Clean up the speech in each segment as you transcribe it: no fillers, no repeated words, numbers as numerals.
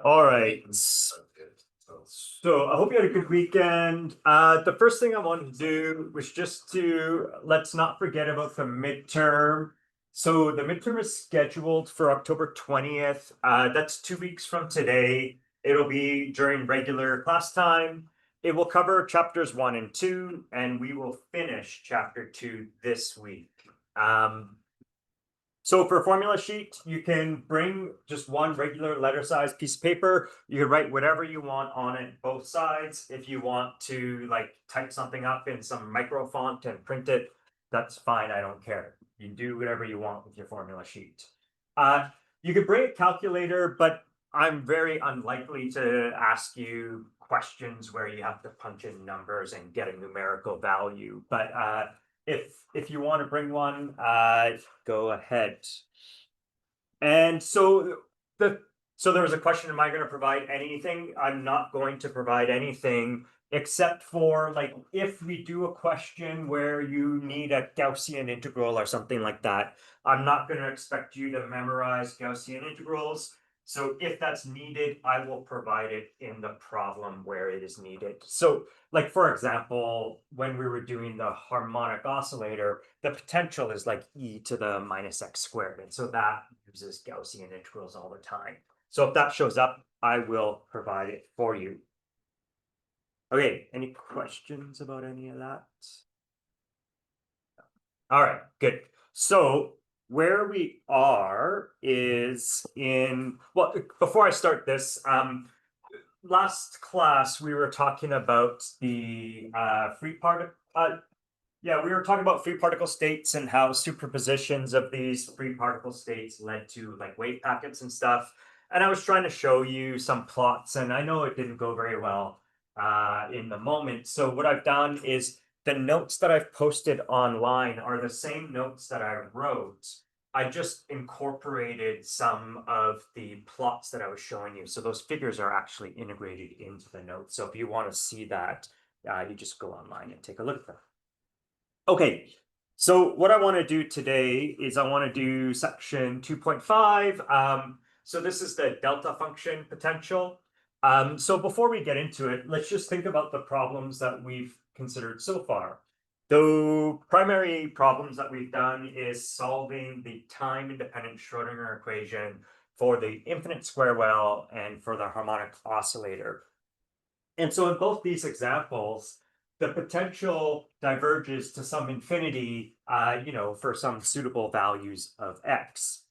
All right. So I hope you had a good weekend. The first thing I wanted to do was just to let's not forget about the midterm. So the midterm is scheduled for October 20th. That's 2 weeks from today. It'll be during regular class time. It will cover chapters 1 and 2, and we will finish chapter 2 this week. So for a formula sheet, you can bring just one regular letter size piece of paper. You can write whatever you want on it, both sides. If you want to like type something up in some micro font and print it, that's fine. I don't care. You do whatever you want with your formula sheet. You could bring a calculator, but I'm very unlikely to ask you questions where you have to punch in numbers and get a numerical value. But if you want to bring one, go ahead. And so there was a question, am I going to provide anything? I'm not going to provide anything except for like if we do a question where you need a Gaussian integral or something like that, I'm not going to expect you to memorize Gaussian integrals. So if that's needed, I will provide it in the problem where it is needed. So like, for example, when we were doing the harmonic oscillator, the potential is like e to the minus x squared. And so that uses Gaussian integrals all the time. So if that shows up, I will provide it for you. Okay, any questions about any of that? All right, good. So where we are is in, well, before I start this, last class we were talking about the free particle, yeah, we were talking about free particle states and how superpositions of these free particle states led to like wave packets and stuff. And I was trying to show you some plots, and I know it didn't go very well in the moment. So what I've done is the notes that I've posted online are the same notes that I wrote. I just incorporated some of the plots that I was showing you. So those figures are actually integrated into the notes. So if you want to see that, you just go online and take a look at them. Okay, so what I want to do today is I want to do section 2.5. So this is the delta function potential. So before we get into it, let's just think about the problems that we've considered so far. The primary problems that we've done is solving the time-independent Schrodinger equation for the infinite square well and for the harmonic oscillator. And so in both these examples, the potential diverges to some infinity, for some suitable values of x.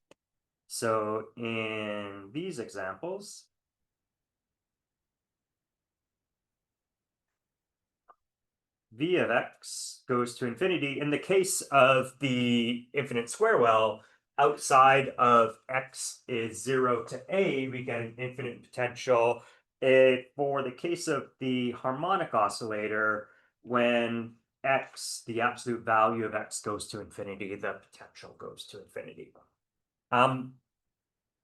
So in these examples, v of x goes to infinity. In the case of the infinite square well, outside of x is 0 to a, we get an infinite potential. For the case of the harmonic oscillator, when x, the absolute value of x goes to infinity, the potential goes to infinity.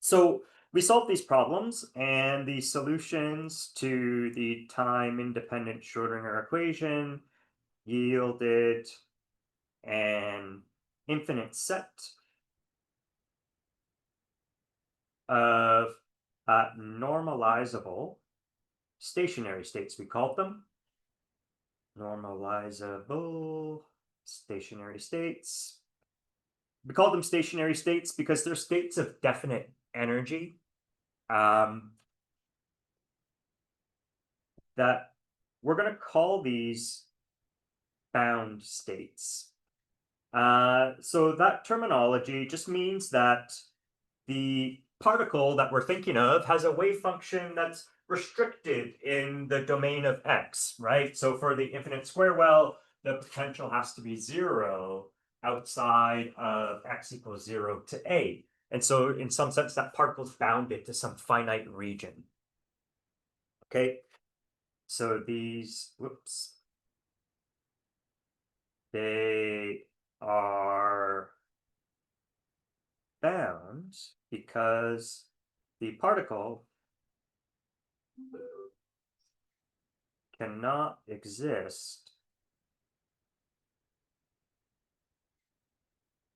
So we solved these problems, and the solutions to the time-independent Schrodinger equation yielded an infinite set of normalizable stationary states, we called them. Normalizable stationary states. We call them stationary states because they're states of definite energy. That we're going to call these bound states. So that terminology just means that the particle that we're thinking of has a wave function that's restricted in the domain of x, right? So for the infinite square well, the potential has to be 0 outside of x equals 0 to a. And so in some sense, that particle is bounded to some finite region. Okay, so these, whoops, they are bound because the particle cannot exist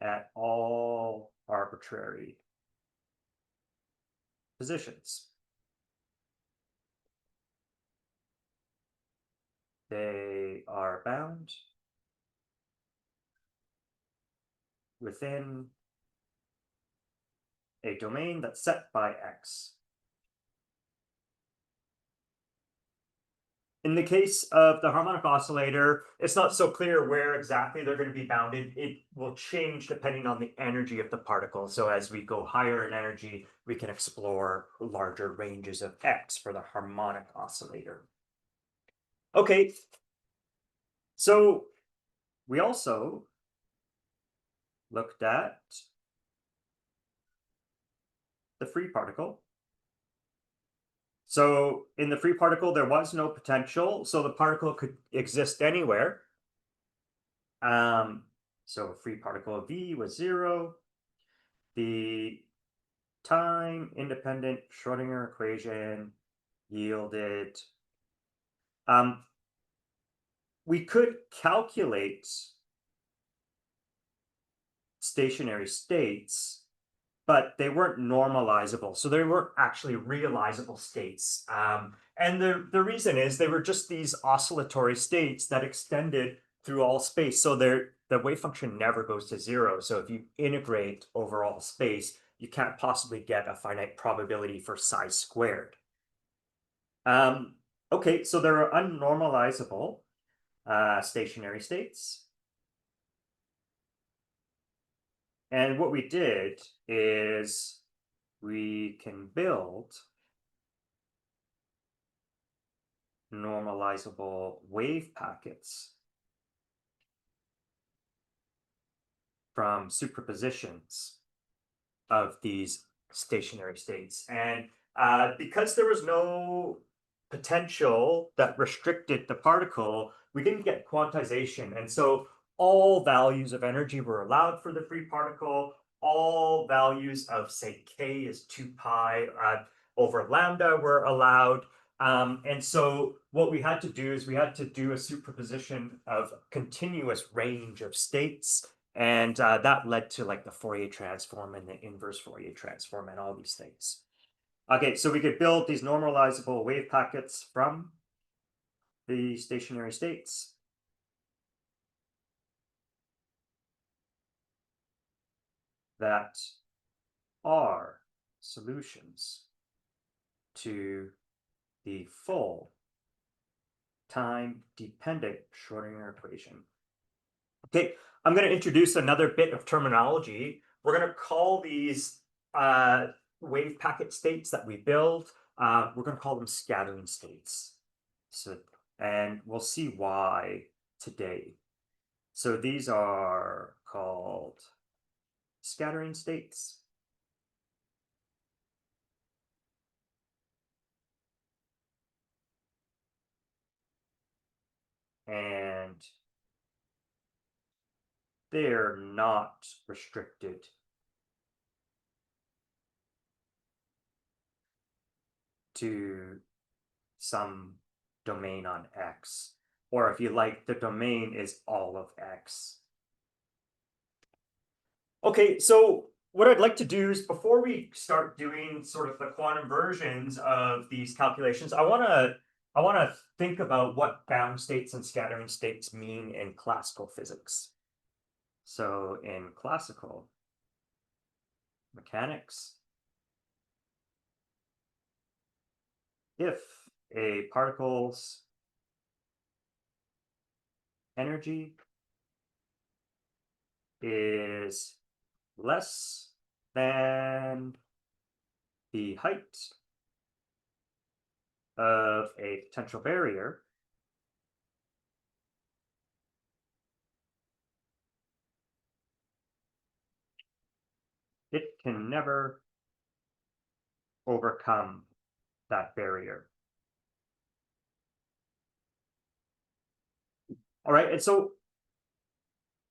at all arbitrary positions. They are bound within a domain that's set by X. In the case of the harmonic oscillator, it's not so clear where exactly they're going to be bounded. It will change depending on the energy of the particle. So as we go higher in energy, we can explore larger ranges of X for the harmonic oscillator. Okay, so we also looked at the free particle. So in the free particle, there was no potential, so the particle could exist anywhere. So free particle V was 0. The time independent Schrodinger equation yielded. We could calculate stationary states, but they weren't normalizable. So they weren't actually realizable states. And the reason is they were just these oscillatory states that extended through all space. So the wave function never goes to 0. So if you integrate over all space, you can't possibly get a finite probability for psi squared. Okay, so there are unnormalizable stationary states. And what we did is we can build normalizable wave packets from superpositions of these stationary states. And because there was no potential that restricted the particle, we didn't get quantization. And so all values of energy were allowed for the free particle. All values of, say, k is 2 pi over lambda were allowed. And so what we had to do is we had to do a superposition of continuous range of states. And that led to like the Fourier transform and the inverse Fourier transform and all these things. Okay, so we could build these normalizable wave packets from the stationary states. That are solutions to the full time-dependent Schrodinger equation. Okay, I'm going to introduce another bit of terminology. We're going to call these wave packet states that we build, we're going to call them scattering states. So, and we'll see why today. So these are called scattering states. And they're not restricted to some domain on X. Or if you like, the domain is all of X. Okay, so what I'd like to do is before we start doing sort of the quantum versions of these calculations, I want to think about what bound states and scattering states mean in classical physics. So in classical mechanics, if a particle's energy is less than the height of a potential barrier, it can never overcome that barrier. All right, and so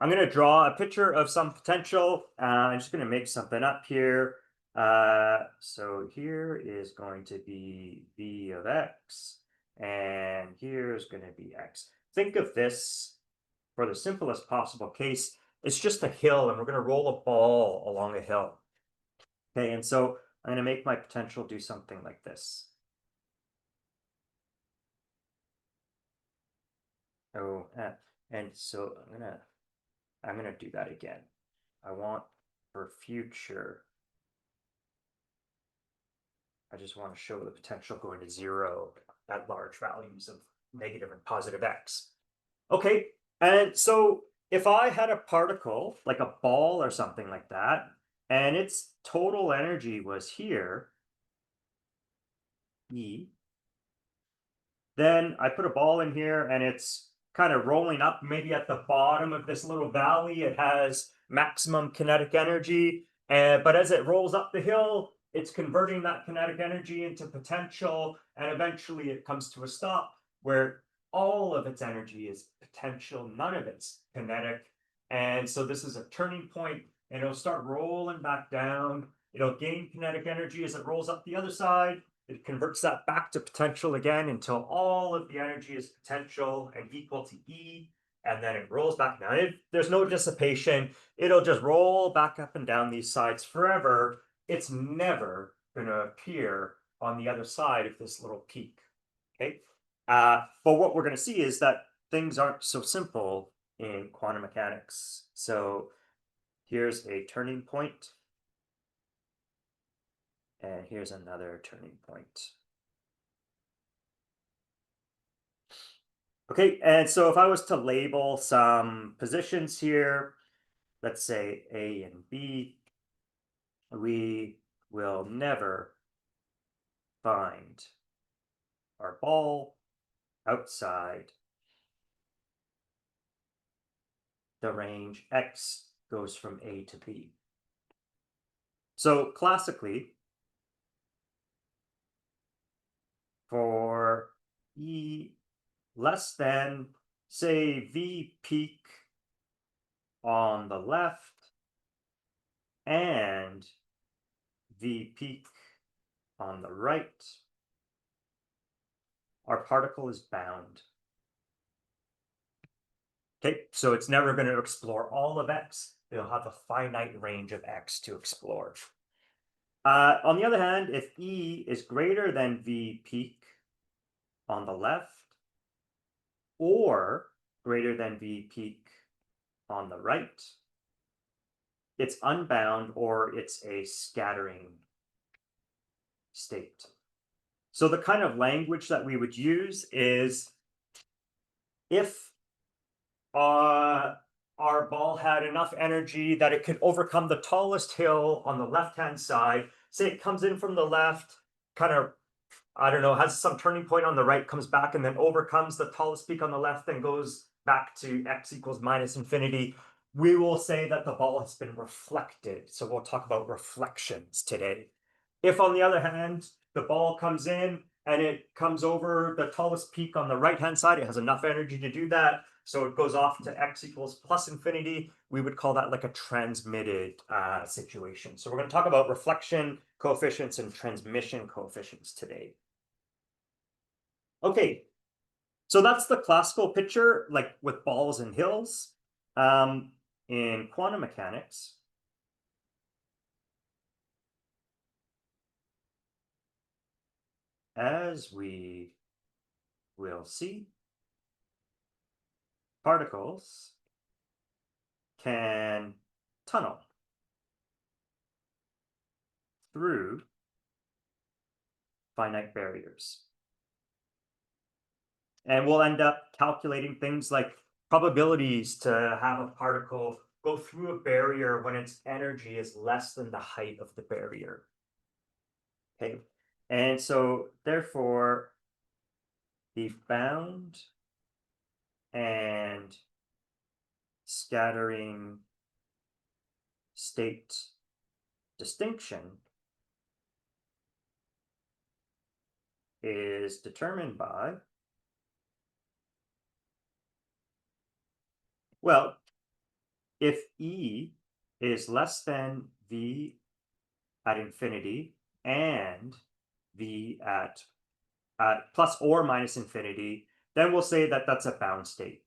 I'm going to draw a picture of some potential. I'm just going to make something up here. So here is going to be v of x, and here is going to be x. Think of this for the simplest possible case. It's just a hill, and we're going to roll a ball along a hill. Okay, and so I'm going to make my potential do something like this. Oh, and so I'm gonna do that again. I want for future, I just want to show the potential going to 0 at large values of negative and positive x. Okay, and so if I had a particle, like a ball or something like that, and its total energy was here, E, then I put a ball in here and it's kind of rolling up, maybe at the bottom of this little valley. It has maximum kinetic energy, but as it rolls up the hill, it's converting that kinetic energy into potential, and eventually it comes to a stop where all of its energy is potential, none of it's kinetic. And so this is a turning point, and it'll start rolling back down. It'll gain kinetic energy as it rolls up the other side. It converts that back to potential again until all of the energy is potential and equal to E, and then it rolls back down. There's no dissipation. It'll just roll back up and down these sides forever. It's never going to appear on the other side of this little peak. Okay. But what we're going to see is that things aren't so simple in quantum mechanics. So here's a turning point. And here's another turning point. Okay, and so if I was to label some positions here, let's say A and B, we will never find our ball outside the range X goes from A to B. So classically, for E less than, say, V peak on the left and V peak on the right, our particle is bound. Okay, so it's never going to explore all of X. It'll have a finite range of X to explore. On the other hand, if E is greater than V peak on the left or greater than V peak on the right, it's unbound or it's a scattering state. So the kind of language that we would use is if our ball had enough energy that it could overcome the tallest hill on the left-hand side, say it comes in from the left, kind of, I don't know, has some turning point on the right, comes back and then overcomes the tallest peak on the left, then goes back to x equals minus infinity, we will say that the ball has been reflected. So we'll talk about reflections today. If, on the other hand, the ball comes in and it comes over the tallest peak on the right-hand side, it has enough energy to do that, so it goes off to x equals plus infinity, we would call that like a transmitted situation. So we're going to talk about reflection coefficients and transmission coefficients today. Okay, so that's the classical picture, like with balls and hills. In quantum mechanics, as we will see, particles can tunnel through finite barriers. And we'll end up calculating things like probabilities to have a particle go through a barrier when its energy is less than the height of the barrier. Okay, and so therefore, the bound and scattering state distinction is determined by, well, if E is less than V at infinity and V at plus or minus infinity, then we'll say that that's a bound state.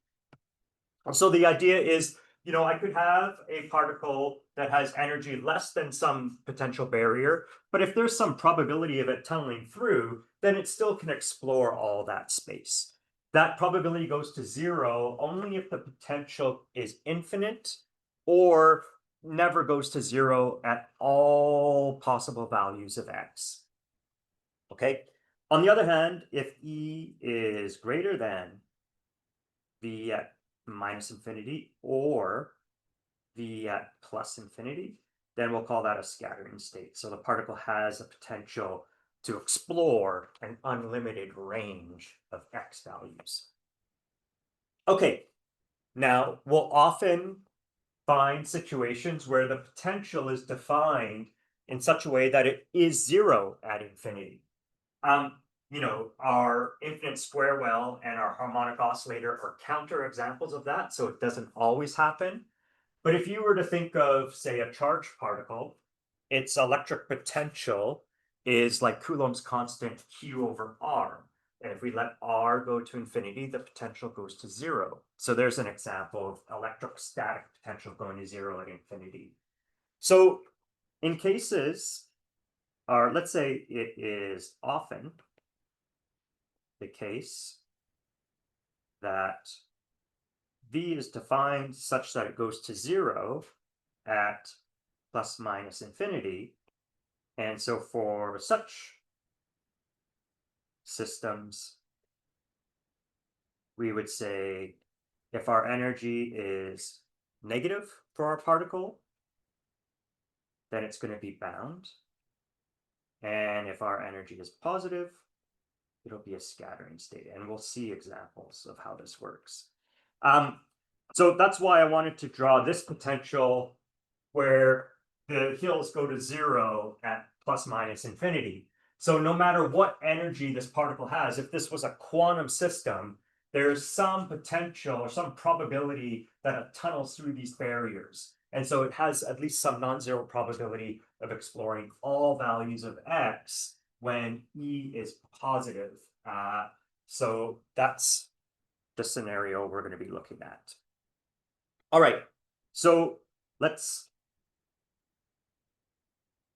So the idea is you know, I could have a particle that has energy less than some potential barrier, but if there's some probability of it tunneling through, then it still can explore all that space. That probability goes to zero only if the potential is infinite or never goes to zero at all possible values of x. Okay. On the other hand, if E is greater than V at minus infinity or V at plus infinity, then we'll call that a scattering state. So the particle has a potential to explore an unlimited range of x values. Okay, now we'll often find situations where the potential is defined in such a way that it is zero at infinity. You know, our infinite square well and our harmonic oscillator are counter examples of that, so it doesn't always happen. But if you were to think of, say, a charged particle, its electric potential is like Coulomb's constant Q over R. And if we let R go to infinity, the potential goes to zero. So there's an example of electrostatic potential going to zero at infinity. So in cases, or let's say it is often the case that V is defined such that it goes to zero at plus minus infinity. And so for such systems, we would say if our energy is negative for our particle, then it's going to be bound. And if our energy is positive, it'll be a scattering state. And we'll see examples of how this works. So that's why I wanted to draw this potential where the hills go to zero at plus minus infinity. So no matter what energy this particle has, if this was a quantum system, there's some potential or some probability that it tunnels through these barriers. And so it has at least some non-zero probability of exploring all values of x when E is positive. So that's the scenario we're going to be looking at. All right, so let's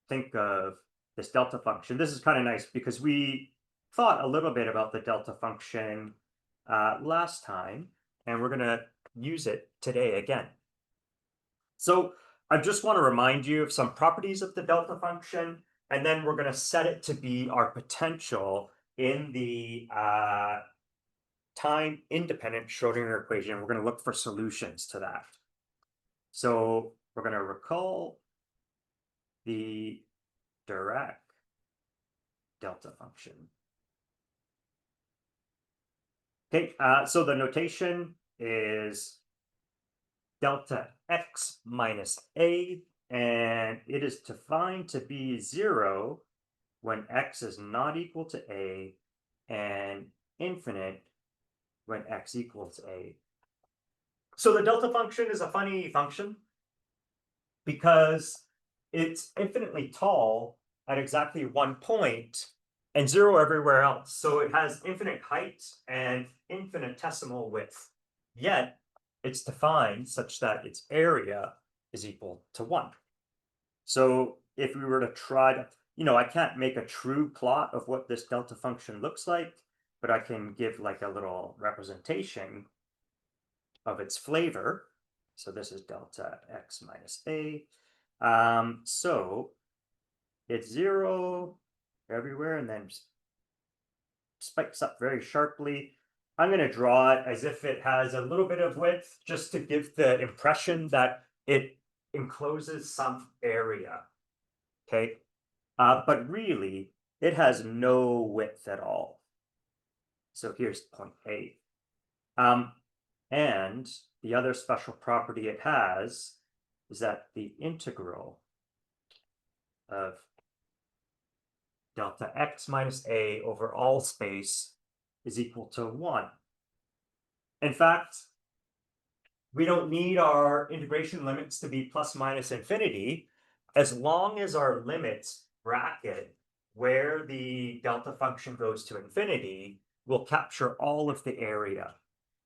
think of this delta function. This is kind of nice because we thought a little bit about the delta function last time, and we're going to use it today again. So I just want to remind you of some properties of the delta function, and then we're going to set it to be our potential in the time-independent Schrodinger equation. We're going to look for solutions to that. So we're going to recall the Dirac delta function. Okay, so the notation is delta x minus a, and it is defined to be zero when x is not equal to a and infinite when x equals a. So the delta function is a funny function because it's infinitely tall at exactly 1 point and zero everywhere else. So it has infinite height and infinitesimal width, yet it's defined such that its area is equal to 1. So if we were to try to, you know, I can't make a true plot of what this delta function looks like, but I can give like a little representation of its flavor. So this is delta x minus a. So it's zero everywhere and then spikes up very sharply. I'm going to draw it as if it has a little bit of width just to give the impression that it encloses some area. Okay, but really it has no width at all. So here's point A. And the other special property it has is that the integral of delta x minus a over all space is equal to 1. In fact, we don't need our integration limits to be plus minus infinity as long as our limits bracket where the delta function goes to infinity will capture all of the area.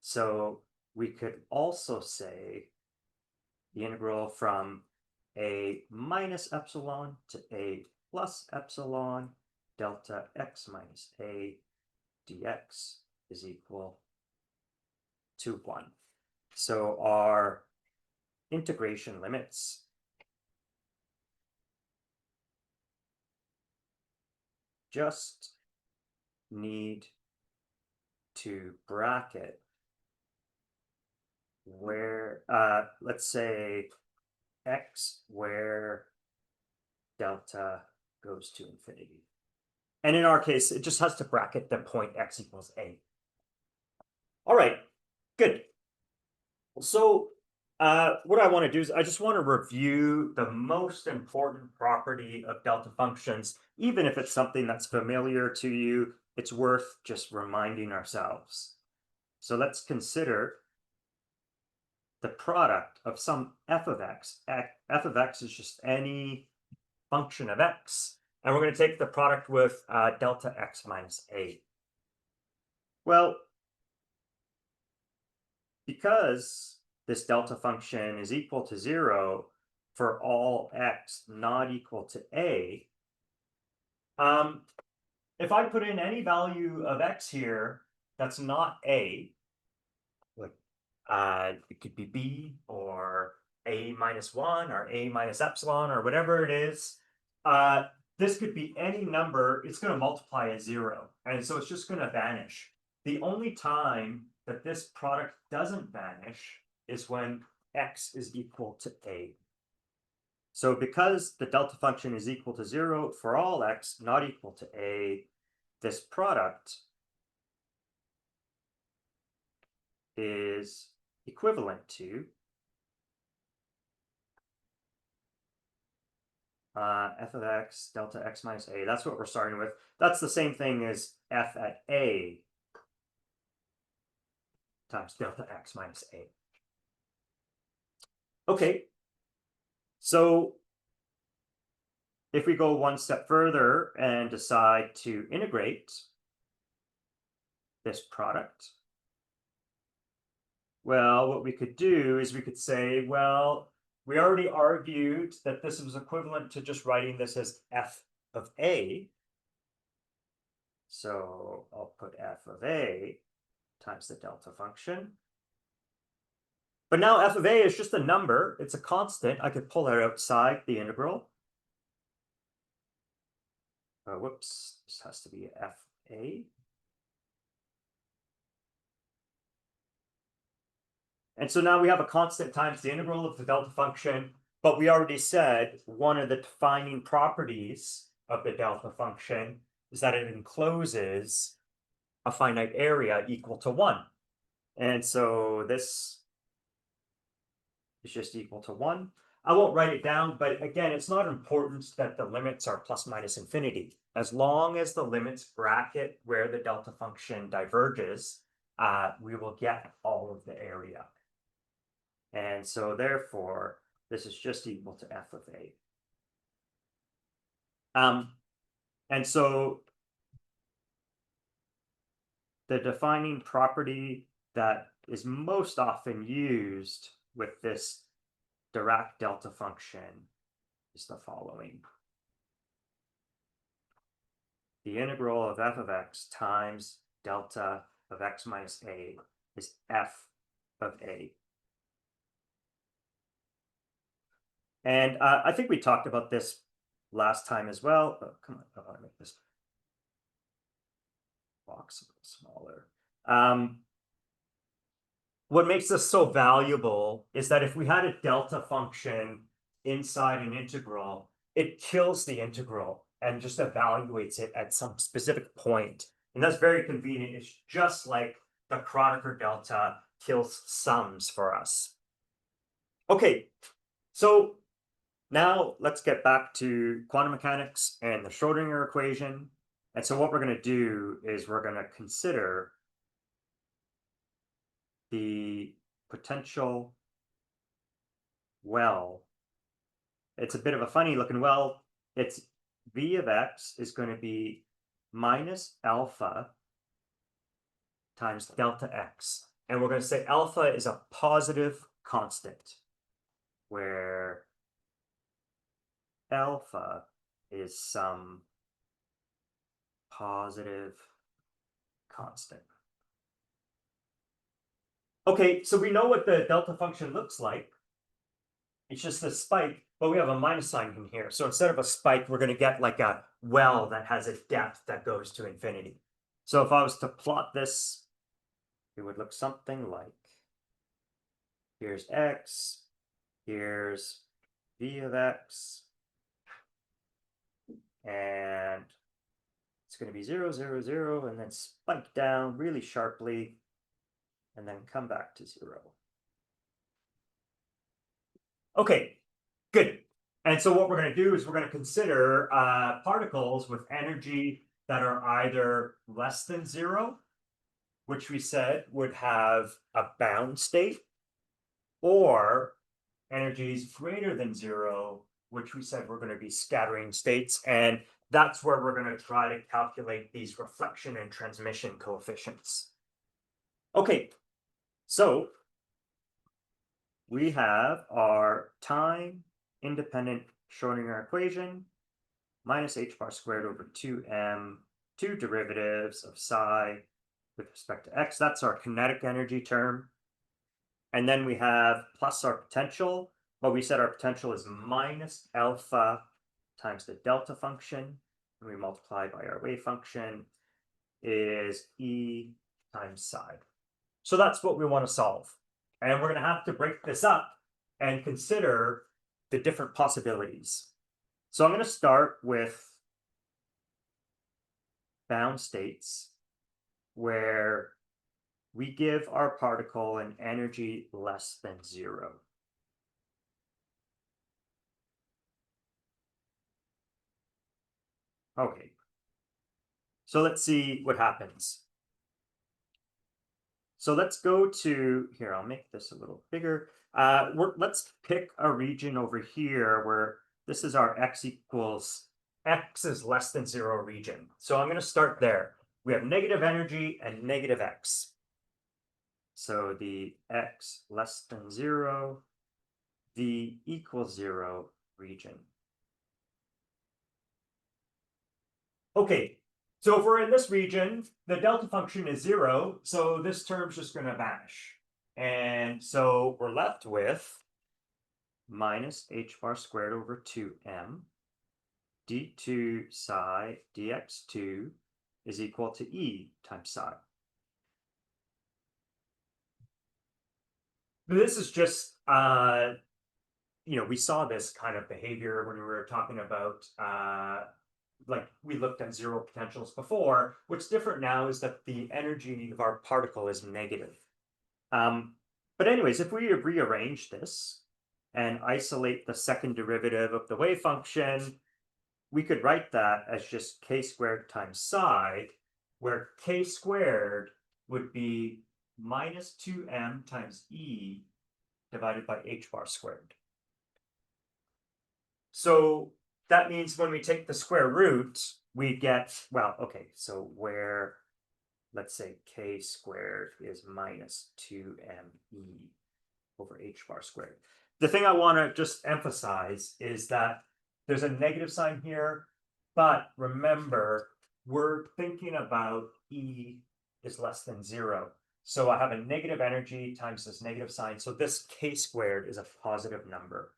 So we could also say the integral from a minus epsilon to a plus epsilon delta x minus a dx is equal to 1. So our integration limits just need to bracket where, let's say x where delta goes to infinity. And in our case, it just has to bracket the point x equals a. All right, good. So what I want to do is I just want to review the most important property of delta functions. Even if it's something that's familiar to you, it's worth just reminding ourselves. So let's consider the product of some f of x. F of x is just any function of x. And we're going to take the product with delta x minus a. Well, because this delta function is equal to 0 for all x not equal to a, if I put in any value of x here that's not a, like it could be b or a minus 1 or a minus epsilon or whatever it is, this could be any number. It's going to multiply as 0, and so it's just going to vanish. The only time that this product doesn't vanish is when x is equal to a. So because the delta function is equal to 0 for all x not equal to a, this product is equivalent to f of x delta x minus a. That's what we're starting with. That's the same thing as f at a times delta x minus a. Okay, so if we go one step further and decide to integrate this product, well, what we could do is we could say, well, we already argued that this was equivalent to just writing this as f of a. So I'll put f of a times the delta function. But now f of a is just a number. It's a constant. I could pull it outside the integral. Whoops, this has to be f a. And so now we have a constant times the integral of the delta function, but we already said one of the defining properties of the delta function is that it encloses a finite area equal to 1. And so this is just equal to 1. I won't write it down, but again, it's not important that the limits are plus minus infinity. As long as the limits bracket where the delta function diverges, we will get all of the area. And so therefore, this is just equal to f of a. And so the defining property that is most often used with this Dirac delta function is the following. The integral of f of x times delta of x minus a is f of a. And I think we talked about this last time as well. Oh, come on, I want to make this box a little smaller. What makes this so valuable is that if we had a delta function inside an integral, it kills the integral and just evaluates it at some specific point. And that's very convenient. It's just like the Kronecker delta kills sums for us. Okay, so now let's get back to quantum mechanics and the Schrodinger equation. And so what we're going to do is we're going to consider the potential well. It's a bit of a funny looking well. It's v of x is going to be minus alpha times delta x. And we're going to say alpha is a positive constant. where alpha is some positive constant. Okay, so we know what the delta function looks like. It's just a spike, but we have a minus sign in here. So instead of a spike, we're going to get like a well that has a depth that goes to infinity. So if I was to plot this, it would look something like, here's x, here's v of x, and it's going to be 0, 0, 0, and then spike down really sharply, and then come back to 0. Okay, good. And so what we're going to do is we're going to consider particles with energy that are either less than 0, which we said would have a bound state, or energies greater than 0, which we said were going to be scattering states. And that's where we're going to try to calculate these reflection and transmission coefficients. Okay, so we have our time independent Schrodinger equation minus h bar squared over 2m, two derivatives of psi with respect to x. That's our kinetic energy term. And then we have plus our potential. Well, we said our potential is minus alpha times the delta function. And we multiply by our wave function is e times psi. So that's what we want to solve. And we're going to have to break this up and consider the different possibilities. So I'm going to start with bound states where we give our particle an energy less than 0. Okay, so let's see what happens. So let's go to here. I'll make this a little bigger. Let's pick a region over here where this is our x is less than 0 region. So I'm going to start there. We have negative energy and negative x. So the x less than 0, v equals 0 region. Okay, so if we're in this region, the delta function is 0, so this term's just going to vanish. And so we're left with minus h bar squared over 2m d2 psi dx2 is equal to e times psi. This is just, we saw this kind of behavior when we were talking about like we looked at zero potentials before. What's different now is that the energy of our particle is negative. But anyways, if we rearrange this and isolate the second derivative of the wave function, we could write that as just k squared times psi, where k squared would be minus 2m times e divided by h bar squared. So that means when we take the square root, we get, well, okay, so where, let's say k squared is minus 2me over h bar squared. The thing I want to just emphasize is that there's a negative sign here, but remember, we're thinking about e is less than 0. So I have a negative energy times this negative sign. So this k squared is a positive number.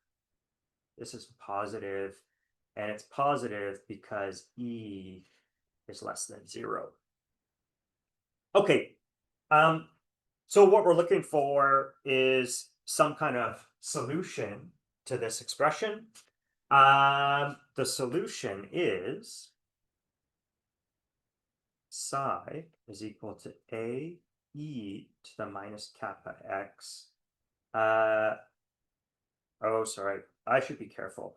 This is positive, and it's positive because e is less than 0. Okay, so what we're looking for is some kind of solution to this expression. The solution is psi is equal to a e to the minus kappa x. Oh, sorry, I should be careful.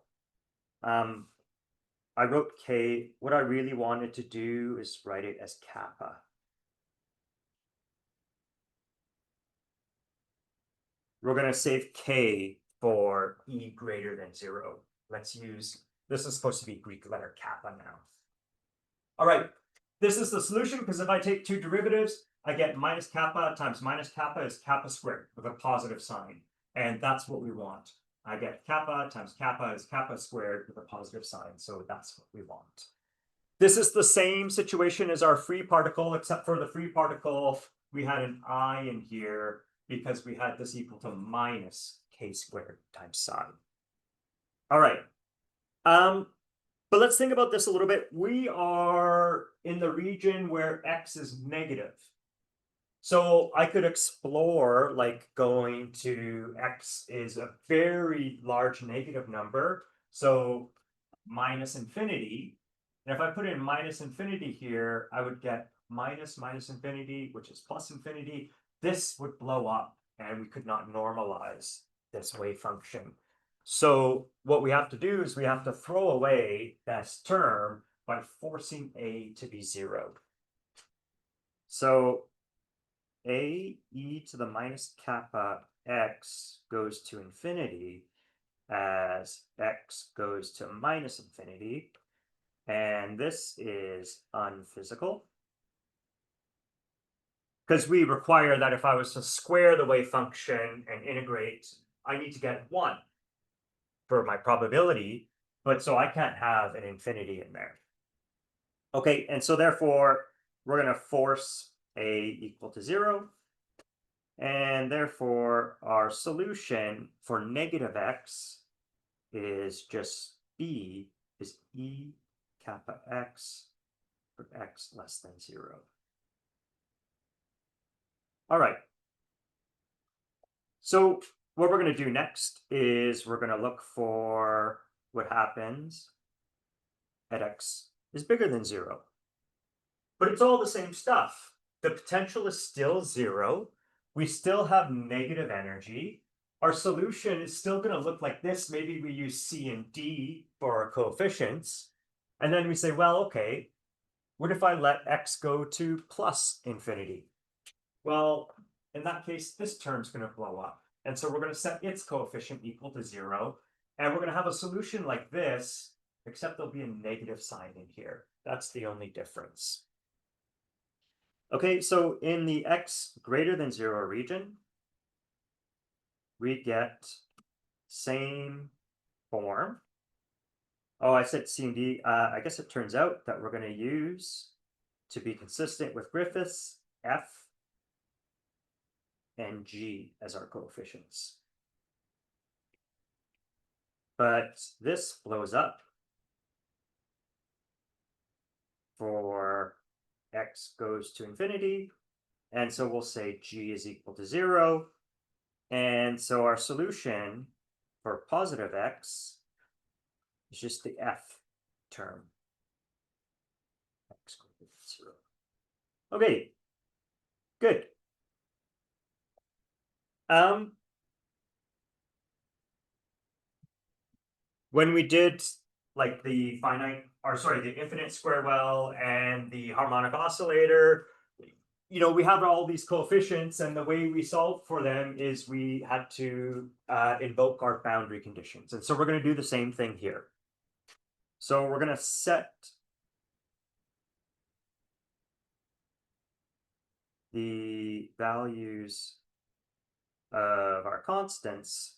I wrote k. What I really wanted to do is write it as kappa. We're going to save k for e greater than 0. Let's use, this is supposed to be Greek letter kappa now. All right, this is the solution because if I take two derivatives, I get minus kappa times minus kappa is kappa squared with a positive sign. And that's what we want. I get kappa times kappa is kappa squared with a positive sign, so that's what we want. This is the same situation as our free particle, except for the free particle, we had an I in here because we had this equal to minus k squared times psi. All right. But let's think about this a little bit. We are in the region where x is negative. So I could explore like going to x is a very large negative number. So minus infinity. And if I put in minus infinity here, I would get minus infinity, which is plus infinity. This would blow up and we could not normalize this wave function. So what we have to do is we have to throw away this term by forcing a to be 0. So a e to the minus kappa x goes to infinity as x goes to minus infinity. And this is unphysical. Because we require that if I was to square the wave function and integrate, I need to get 1 for my probability, but so I can't have an infinity in there. Okay, and so therefore, we're going to force a equal to 0. And therefore, our solution for negative x is just b is e kappa x for x less than 0. All right. So what we're going to do next is we're going to look for what happens at x is bigger than 0. But it's all the same stuff. The potential is still 0. We still have negative energy. Our solution is still going to look like this. Maybe we use C and D for our coefficients. And then we say, well, okay, what if I let x go to plus infinity? Well, in that case, this term's going to blow up. And so we're going to set its coefficient equal to 0. And we're going to have a solution like this, except there'll be a negative sign in here. That's the only difference. Okay, so in the x greater than 0 region, we get same form. Oh, I said C and D. I guess it turns out that we're going to use, to be consistent with Griffiths, F and G as our coefficients. But this blows up for x goes to infinity. And so we'll say G is equal to 0. And so our solution for positive x is just the F term. X greater than 0. Okay, good. When we did like the infinite square well and the harmonic oscillator, we have all these coefficients, and the way we solved for them is we had to invoke our boundary conditions. And so we're going to do the same thing here. So we're going to set the values of our constants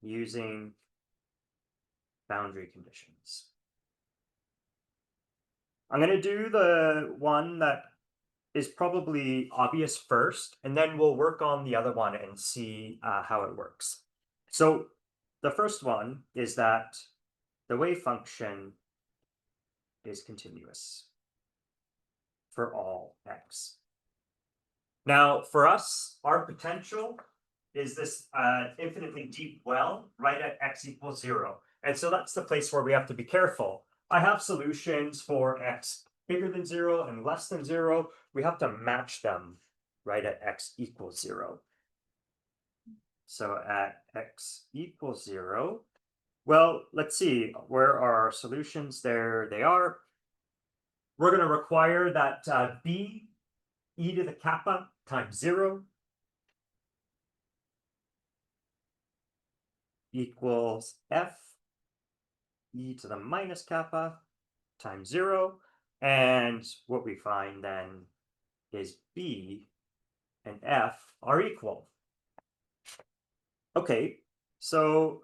using boundary conditions. I'm going to do the one that is probably obvious first, and then we'll work on the other one and see how it works. So the first one is that the wave function is continuous for all x. Now, for us, our potential is this infinitely deep well right at x equals 0. And so that's the place where we have to be careful. I have solutions for x bigger than 0 and less than 0. We have to match them right at x equals 0. So at x equals 0, well, let's see, where are our solutions? There they are. We're going to require that b e to the kappa times 0 equals f e to the minus kappa times 0. And what we find then is b and f are equal. Okay, so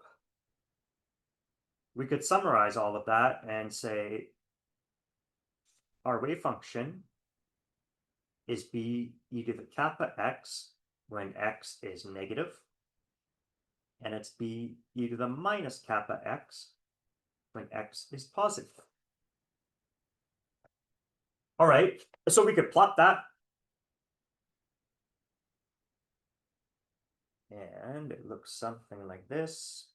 we could summarize all of that and say our wave function is b e to the kappa x when x is negative, and it's b e to the minus kappa x when x is positive. All right, so we could plot that. And it looks something like this.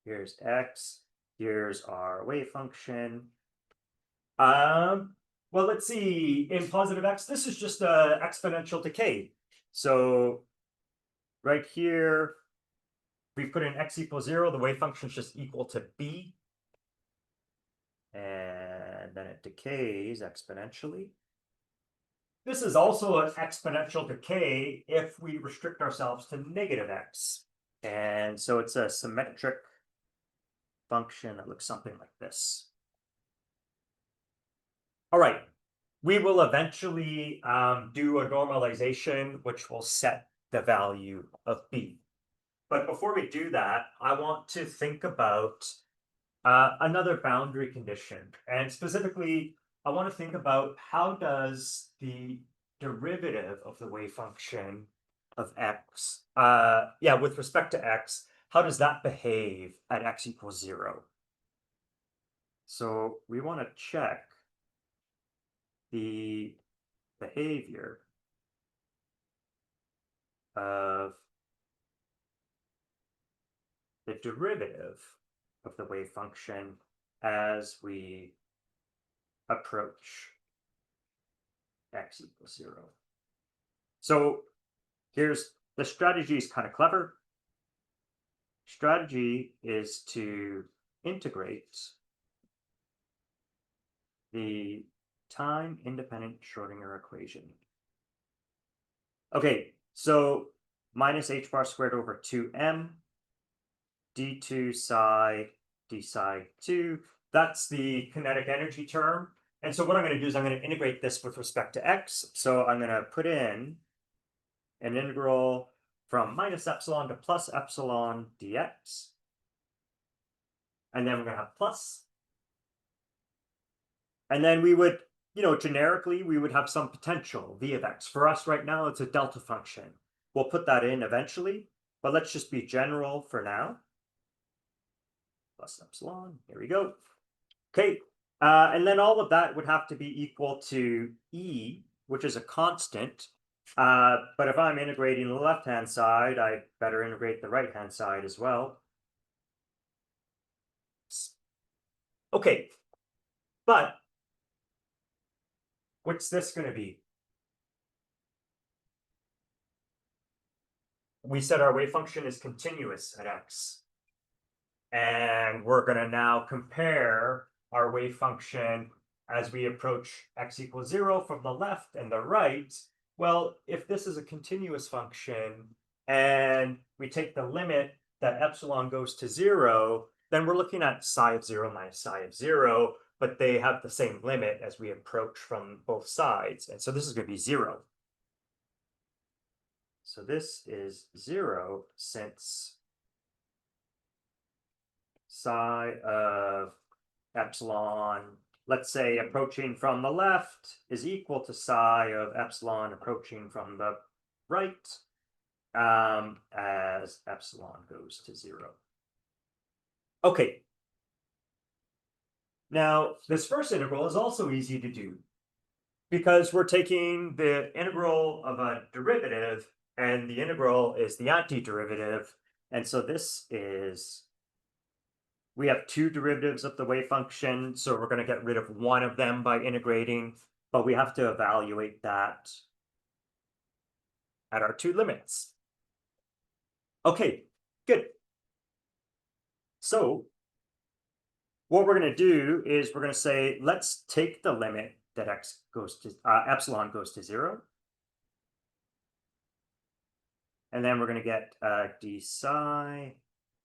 Here's x, here's our wave function. Well, let's see, in positive x, this is just an exponential decay. So right here, we put in x equals 0, the wave function is just equal to b. And then it decays exponentially. This is also an exponential decay if we restrict ourselves to negative x. And so it's a symmetric function that looks something like this. All right, we will eventually do a normalization, which will set the value of b. But before we do that, I want to think about another boundary condition. And specifically, I want to think about how does the derivative of the wave function of x, with respect to x, how does that behave at x equals 0? So we want to check the behavior of the derivative of the wave function as we approach x equals 0. So here's the strategy is kind of clever. Strategy is to integrate the time-independent Schrodinger equation. Okay, so minus h bar squared over 2m d2 psi d psi 2. That's the kinetic energy term. And so what I'm going to do is I'm going to integrate this with respect to x. So I'm going to put in an integral from minus epsilon to plus epsilon dx. And then we're going to have plus. And then we would, generically, we would have some potential v of x. For us right now, it's a delta function. We'll put that in eventually, but let's just be general for now. Plus epsilon, here we go. Okay, and then all of that would have to be equal to e, which is a constant. But if I'm integrating the left-hand side, I better integrate the right-hand side as well. Okay, but what's this going to be? We said our wave function is continuous at x. And we're going to now compare our wave function as we approach x equals 0 from the left and the right. Well, if this is a continuous function and we take the limit that epsilon goes to 0, then we're looking at psi of 0 minus psi of 0, but they have the same limit as we approach from both sides. And so this is going to be 0. So this is 0 since psi of epsilon, let's say approaching from the left, is equal to psi of epsilon approaching from the right, as epsilon goes to 0. Okay. Now, this first integral is also easy to do because we're taking the integral of a derivative and the integral is the antiderivative. And so this is, we have two derivatives of the wave function, so we're going to get rid of one of them by integrating, but we have to evaluate that at our two limits. Okay, good. So what we're going to do is we're going to say, let's take the limit that x goes to, epsilon goes to 0. And then we're going to get d psi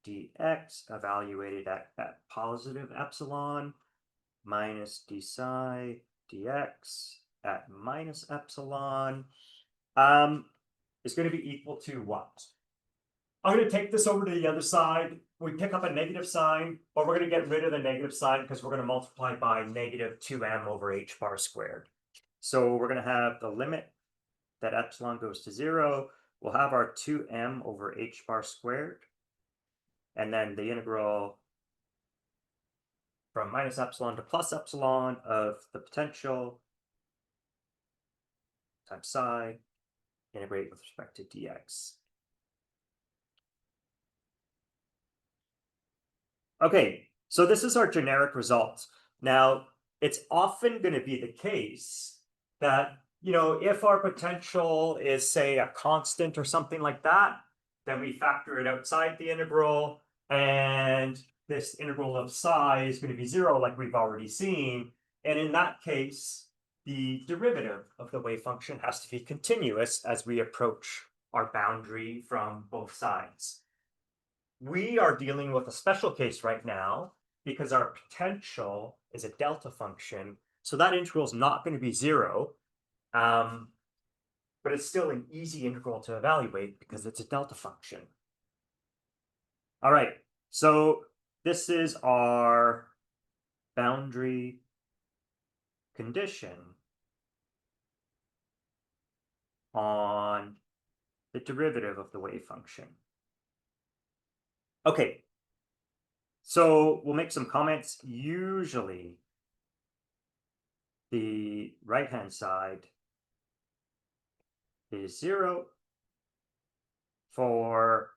dx evaluated at positive epsilon minus d psi dx at minus epsilon is going to be equal to what? I'm going to take this over to the other side. We pick up a negative sign, but we're going to get rid of the negative sign because we're going to multiply by negative 2m over h bar squared. So we're going to have the limit that epsilon goes to 0. We'll have our 2m over h bar squared. And then the integral from minus epsilon to plus epsilon of the potential times psi, integrate with respect to dx. Okay, so this is our generic result. Now, it's often going to be the case that, if our potential is, say, a constant or something like that, then we factor it outside the integral, and this integral of psi is going to be 0, like we've already seen. And in that case, the derivative of the wave function has to be continuous as we approach our boundary from both sides. We are dealing with a special case right now because our potential is a delta function. So that integral is not going to be 0, but it's still an easy integral to evaluate because it's a delta function. All right, so this is our boundary condition on the derivative of the wave function. Okay, so we'll make some comments. Usually, the right-hand side is 0 for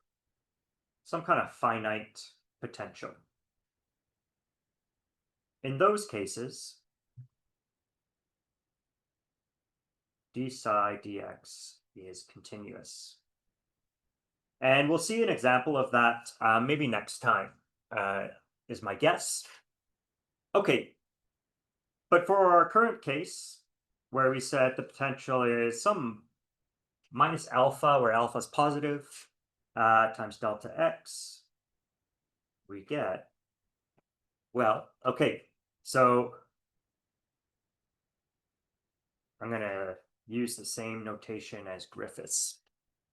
some kind of finite potential. In those cases, d psi dx is continuous. And we'll see an example of that maybe next time, is my guess. Okay, but for our current case, where we said the potential is some minus alpha, where alpha is positive, times delta x, we get, well, okay, so I'm going to use the same notation as Griffiths.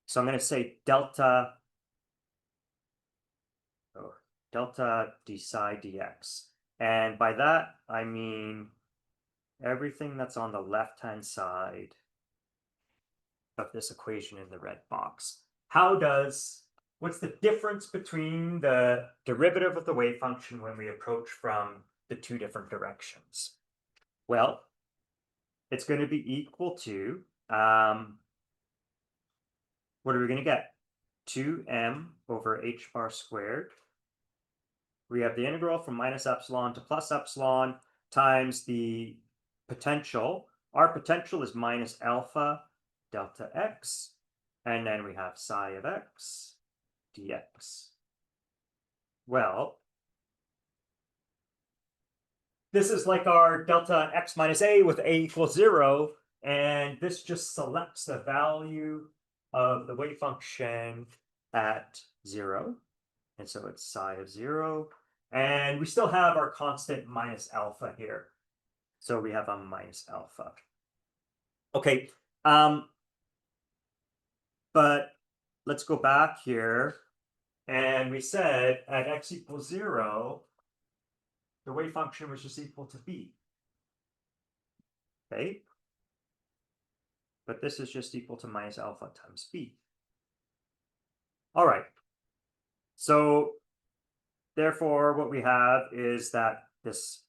So I'm going to say delta d psi dx. And by that, I mean everything that's on the left-hand side of this equation in the red box. What's the difference between the derivative of the wave function when we approach from the two different directions? Well, it's going to be equal to, what are we going to get? 2m over h bar squared. We have the integral from minus epsilon to plus epsilon times the potential. Our potential is minus alpha delta x, and then we have psi of x dx. Well, this is like our delta x minus a with a equals 0, and this just selects the value of the wave function at 0. And so it's psi of 0. And we still have our constant minus alpha here. So we have a minus alpha. Okay, but let's go back here. And we said at x equals 0, the wave function was just equal to b. Okay? But this is just equal to minus alpha times b. All right. So therefore, what we have is that this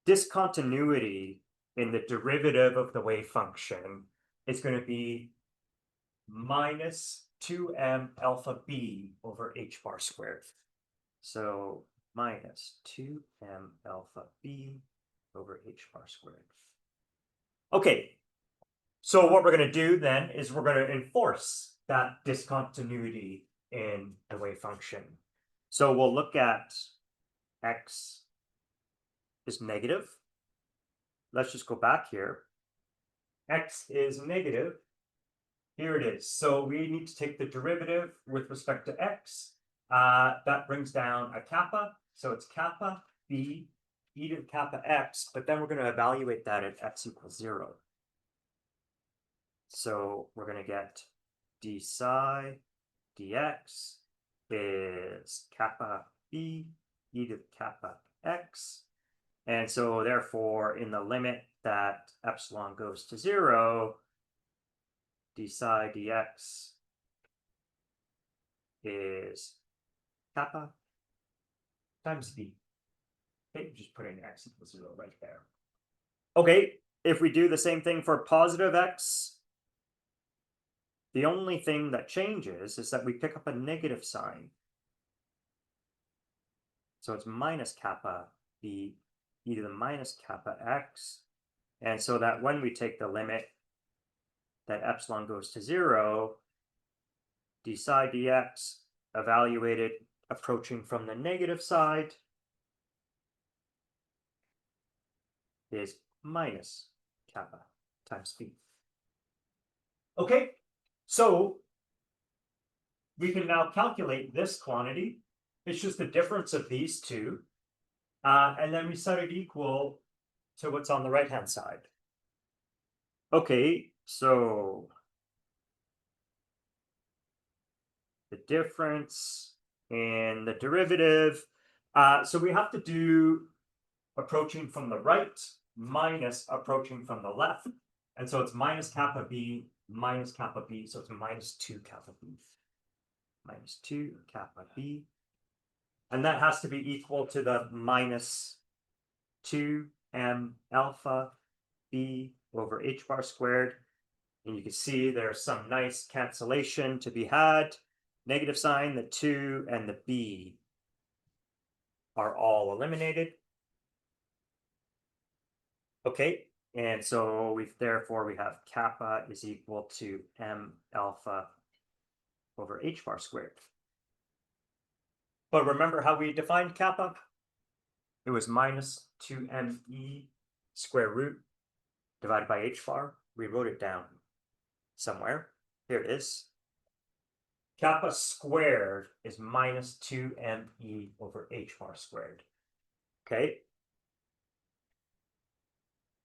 discontinuity in the derivative of the wave function is going to be minus 2m alpha b over h bar squared. So minus 2m alpha b over h bar squared. Okay, so what we're going to do then is we're going to enforce that discontinuity in the wave function. So we'll look at x is negative. Let's just go back here. X is negative. Here it is. So we need to take the derivative with respect to x. That brings down a kappa. So it's kappa b e to the kappa x. But then we're going to evaluate that at x equals 0. So we're going to get d psi dx is kappa b e to the kappa x. And so therefore, in the limit that epsilon goes to 0, d psi dx is kappa times b. Okay, just put in x equals 0 right there. Okay, if we do the same thing for positive x, the only thing that changes is that we pick up a negative sign. So it's minus kappa b e to the minus kappa x. And so that when we take the limit that epsilon goes to 0, d psi dx evaluated approaching from the negative side is minus kappa times b. Okay, so we can now calculate this quantity. It's just the difference of these two. And then we set it equal to what's on the right-hand side. Okay, so the difference in the derivative. So we have to do approaching from the right minus approaching from the left. And so it's minus kappa b minus kappa b. So it's minus 2 kappa b. Minus 2 kappa b. And that has to be equal to the minus 2m alpha b over h bar squared. And you can see there's some nice cancellation to be had. Negative sign, the 2 and the b are all eliminated. Okay, and so therefore we have kappa is equal to m alpha over h bar squared. But remember how we defined kappa? It was minus 2me square root divided by h bar. We wrote it down somewhere. Here it is. Kappa squared is minus 2me over h bar squared. Okay.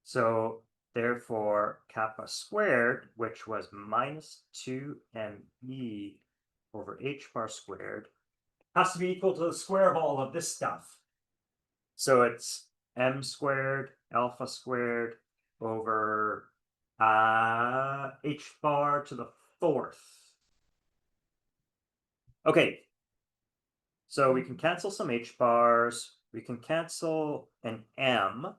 So therefore, kappa squared, which was minus 2me over h bar squared, has to be equal to the square of all of this stuff. So it's m squared alpha squared over h bar to the 4th. Okay, so we can cancel some h bars, we can cancel an m,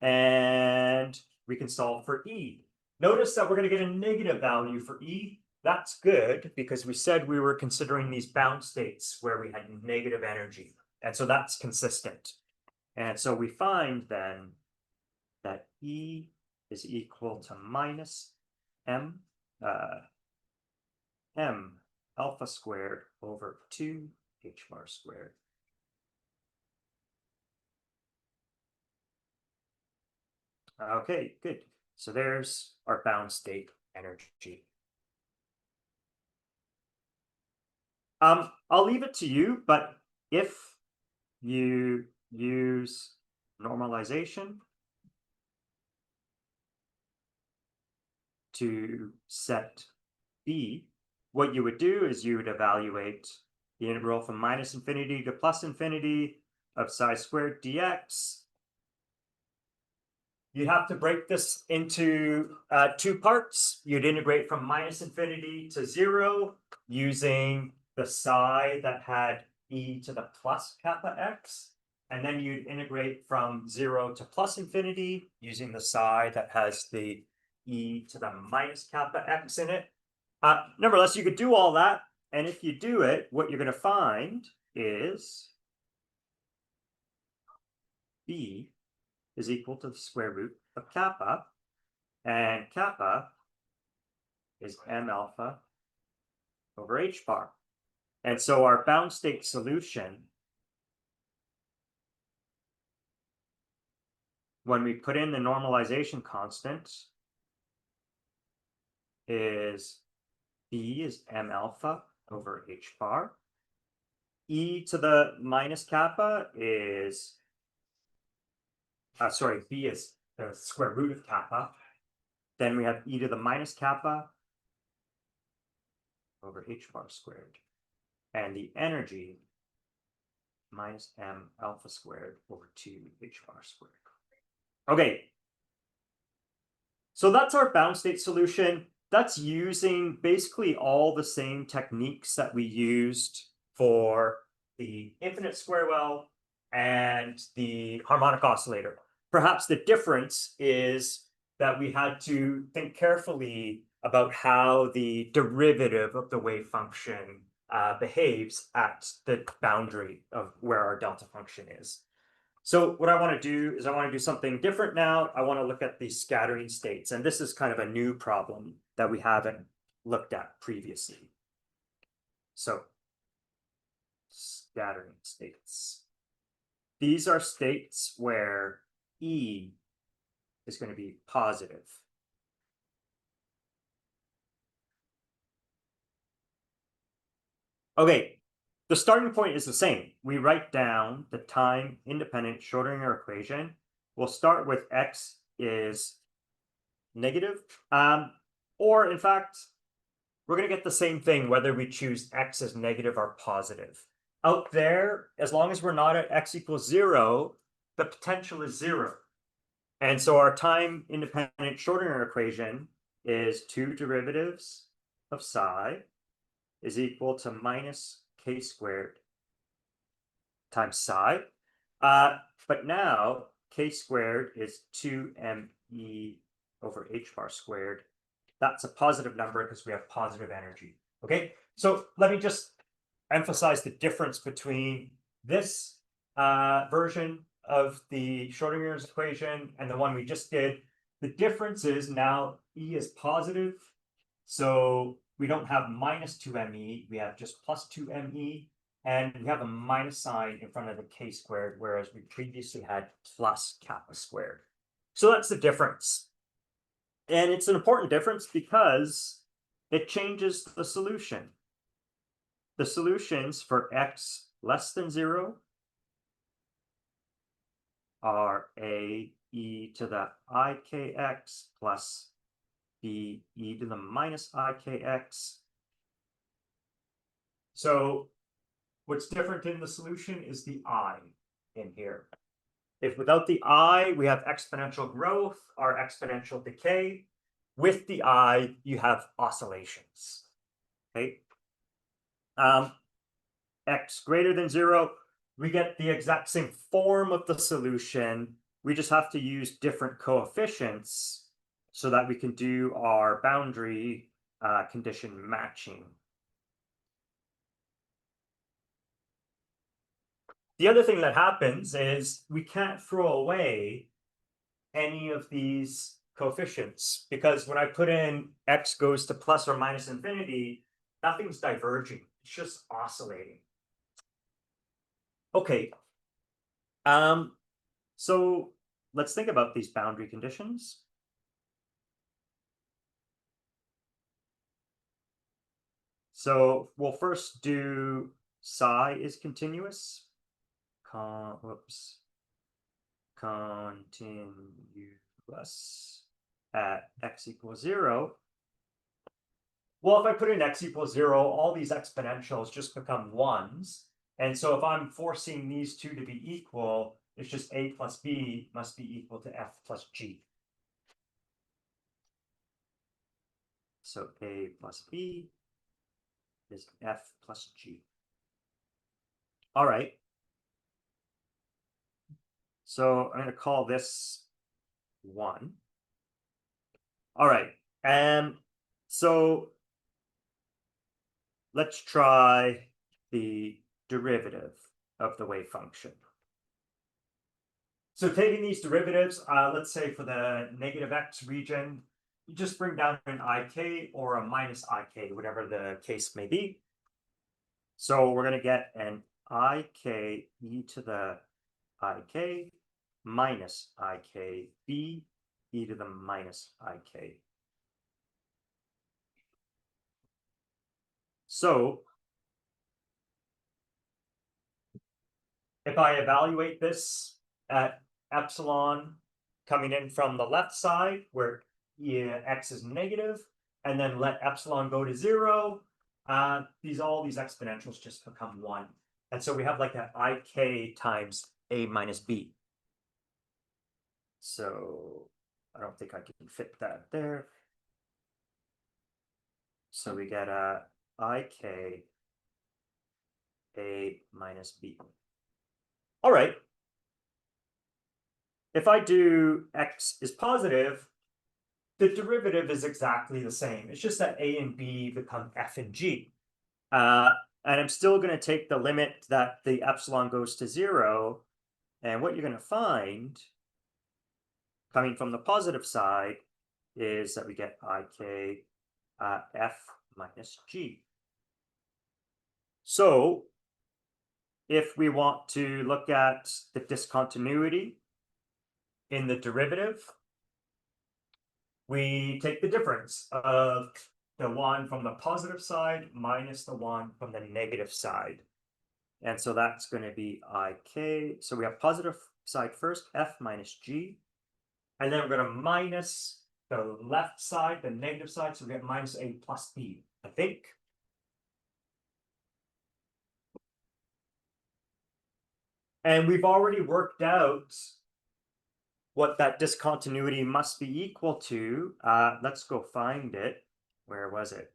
and we can solve for e. Notice that we're going to get a negative value for e. That's good because we said we were considering these bound states where we had negative energy. And so that's consistent. And so we find then that e is equal to minus m alpha squared over 2 h bar squared. Okay, good. So there's our bound state energy. I'll leave it to you, but if you use normalization to set b, what you would do is you would evaluate the integral from minus infinity to plus infinity of psi squared dx. You have to break this into 2 parts. You'd integrate from minus infinity to 0 using the psi that had e to the plus kappa x. And then you'd integrate from 0 to plus infinity using the psi that has the e to the minus kappa x in it. Nevertheless, you could do all that. And if you do it, what you're going to find is b is equal to the square root of kappa, and kappa is m alpha over h bar. And so our bound state solution, when we put in the normalization constant, is b is m alpha over h bar. E to the minus kappa is b is the square root of kappa. Then we have e to the minus kappa over h bar squared. And the energy minus m alpha squared over 2h bar squared. Okay. So that's our bound state solution. That's using basically all the same techniques that we used for the infinite square well and the harmonic oscillator. Perhaps the difference is that we had to think carefully about how the derivative of the wave function behaves at the boundary of where our delta function is. So what I want to do is I want to do something different now. I want to look at the scattering states. And this is kind of a new problem that we haven't looked at previously. So scattering states. These are states where E is going to be positive. Okay, the starting point is the same. We write down the time-independent Schrodinger equation. We'll start with x is negative. Or in fact, we're going to get the same thing whether we choose x as negative or positive. Out there, as long as we're not at x equals 0, the potential is 0. And so our time-independent Schrodinger equation is 2 derivatives of psi is equal to minus k squared times psi. But now k squared is 2me over h bar squared. That's a positive number because we have positive energy. Okay, so let me just emphasize the difference between this version of the Schrodinger's equation and the one we just did. The difference is now E is positive, so we don't have minus 2me, we have just plus 2me, and we have a minus sign in front of the k squared, whereas we previously had plus kappa squared. So that's the difference. And it's an important difference because it changes the solution. The solutions for x less than 0 are a e to the ikx plus b e to the minus ikx. So what's different in the solution is the I in here. If without the I, we have exponential growth or exponential decay. With the I, you have oscillations. Okay. X greater than 0, we get the exact same form of the solution. We just have to use different coefficients so that we can do our boundary condition matching. The other thing that happens is we can't throw away any of these coefficients because when I put in x goes to plus or minus infinity, nothing's diverging. It's just oscillating. Okay. So let's think about these boundary conditions. So we'll first do psi is continuous. Continuous at x equals 0. Well, if I put in x equals 0, all these exponentials just become 1s. And so if I'm forcing these two to be equal, it's just a plus b must be equal to f plus g. So a plus b is f plus g. All right. So I'm going to call this 1. All right. And so let's try the derivative of the wave function. So taking these derivatives, let's say for the negative x region, you just bring down an ik or a minus ik, whatever the case may be. So we're going to get an ik e to the ik minus ik b e to the minus ik. So if I evaluate this at epsilon coming in from the left side where x is negative, and then let epsilon go to 0, all these exponentials just become 1. And so we have like that ik times a minus b. So I don't think I can fit that there. So we get ik a minus b. All right. If I do x is positive, the derivative is exactly the same. It's just that a and b become f and g. And I'm still going to take the limit that the epsilon goes to 0. And what you're going to find, coming from the positive side, is that we get ik f minus g. So if we want to look at the discontinuity in the derivative, we take the difference of the one from the positive side minus the one from the negative side. And so that's going to be ik. So we have positive side first, f minus g. And then we're going to minus the left side, the negative side. So we get minus a plus b, I think. And we've already worked out what that discontinuity must be equal to. Let's go find it. Where was it?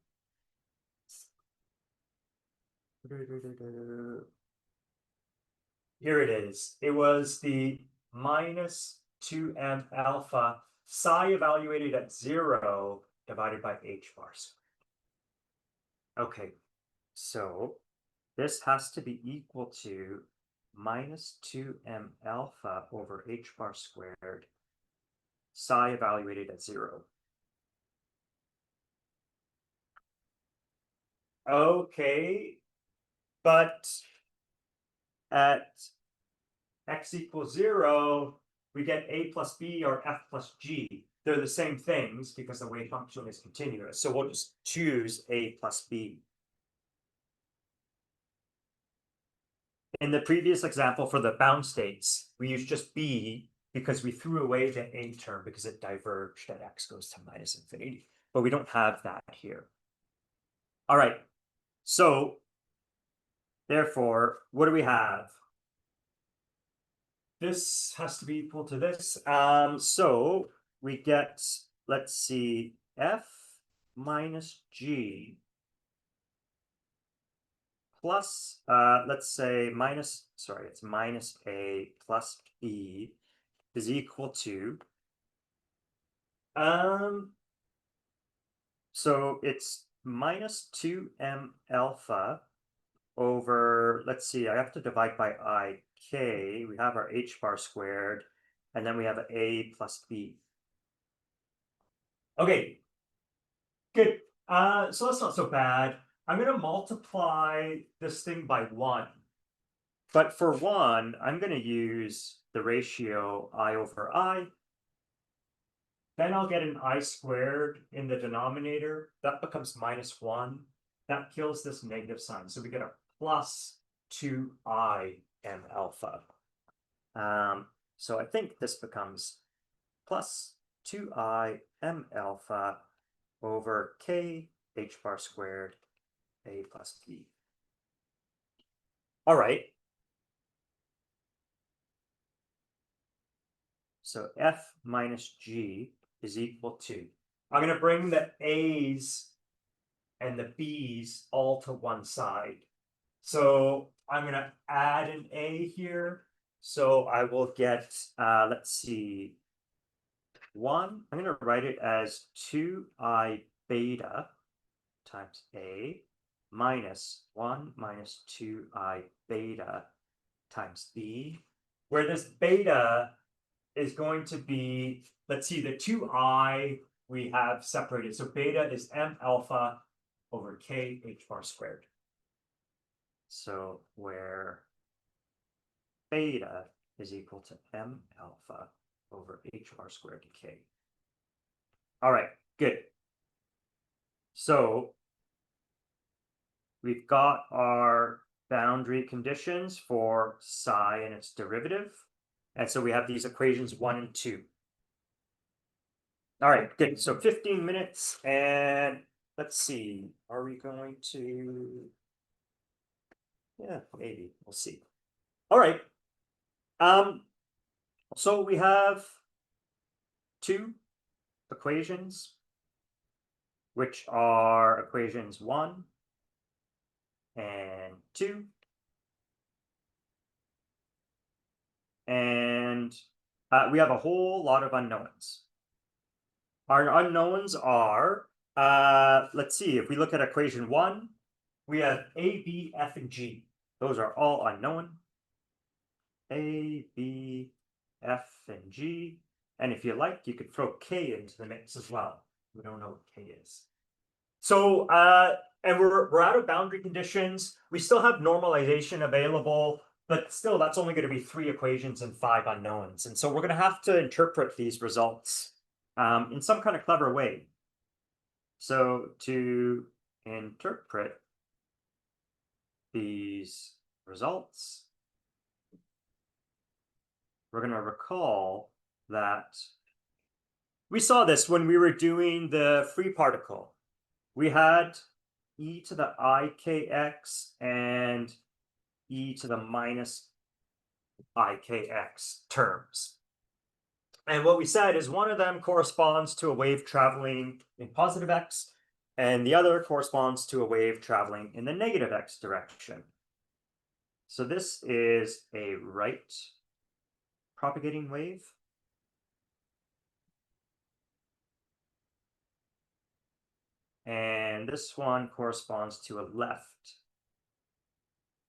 Here it is. It was the minus 2m alpha psi evaluated at 0 divided by h bar squared. Okay, so this has to be equal to minus 2m alpha over h bar squared psi evaluated at 0. Okay, but at x equals 0, we get a plus b or f plus g. They're the same things because the wave function is continuous. So we'll just choose a plus b. In the previous example for the bound states, we used just b because we threw away the a term because it diverged at x goes to minus infinity. But we don't have that here. All right. So therefore, what do we have? This has to be equal to this. So we get, let's see, f minus g plus, let's say it's minus a plus b is equal to, so it's minus 2m alpha over, let's see, I have to divide by ik. We have our h bar squared, and then we have a plus b. Okay, good. So that's not so bad. I'm going to multiply this thing by 1. But for 1, I'm going to use the ratio I over I. Then I'll get an I squared in the denominator. That becomes minus 1. That kills this negative sign. So we get a plus 2i m alpha. So I think this becomes plus 2i m alpha over k h bar squared a plus b. All right. So f minus g is equal to, I'm going to bring the a's and the b's all to one side. So I'm going to add an a here. So I will get, let's see, 1. I'm going to write it as 2i beta times a minus 1 minus 2i beta times b, where this beta is going to be, let's see, the 2i we have separated. So beta is m alpha over k h bar squared. So where beta is equal to m alpha over h bar squared to k. All right, good. So we've got our boundary conditions for psi and its derivative. And so we have these equations 1 and 2. All right, good. So 15 minutes, and let's see, are we going to? Yeah, maybe, we'll see. All right. So we have two equations, which are equations 1 and 2. And we have a whole lot of unknowns. Our unknowns are, let's see, if we look at equation 1, we have A, B, F, and G. Those are all unknown. A, B, F, and G. And if you like, you could throw K into the mix as well. We don't know what K is. So, and we're out of boundary conditions. We still have normalization available, but still that's only going to be 3 equations and 5 unknowns. And so we're going to have to interpret these results in some kind of clever way. So to interpret these results, we're going to recall that we saw this when we were doing the free particle. We had e to the ikx and e to the minus ikx terms. And what we said is one of them corresponds to a wave traveling in positive x, and the other corresponds to a wave traveling in the negative x direction. So this is a right propagating wave. And this one corresponds to a left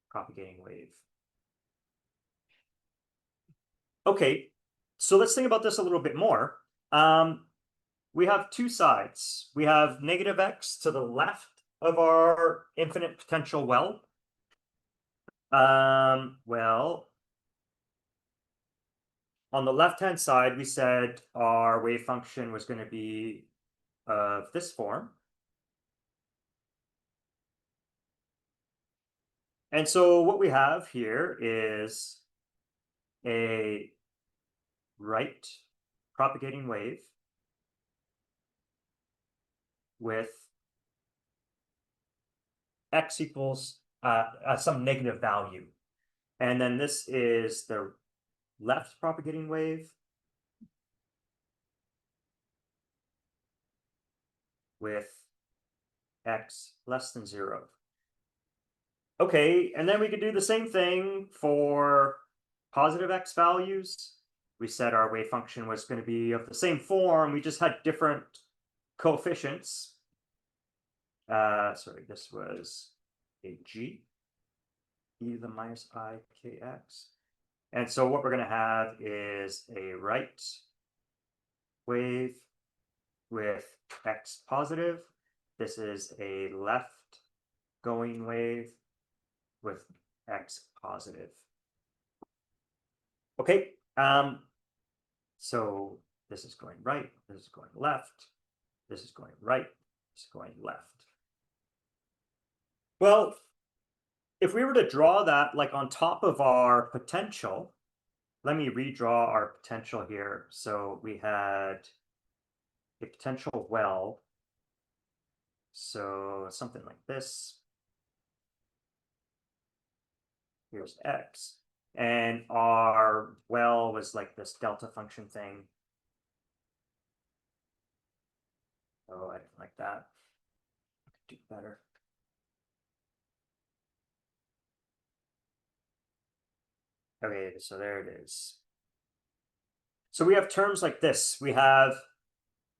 propagating wave. Okay, so let's think about this a little bit more. We have 2 sides. We have negative x to the left of our infinite potential well. Well, on the left-hand side, we said our wave function was going to be of this form. And so what we have here is a right propagating wave with x equals some negative value. And then this is the left propagating wave with x less than 0. Okay, and then we could do the same thing for positive x values. We said our wave function was going to be of the same form. We just had different coefficients. Sorry, this was a g, e to the minus I kx. And so what we're going to have is a right wave with x positive. This is a left going wave with x positive. Okay, so this is going right, this is going left, this is going right, this is going left. Well, if we were to draw that like on top of our potential, let me redraw our potential here. So we had a potential well, so something like this. Here's x, and our well was like this delta function thing. Oh, I didn't like that. I could do better. Okay, so there it is. So we have terms like this. We have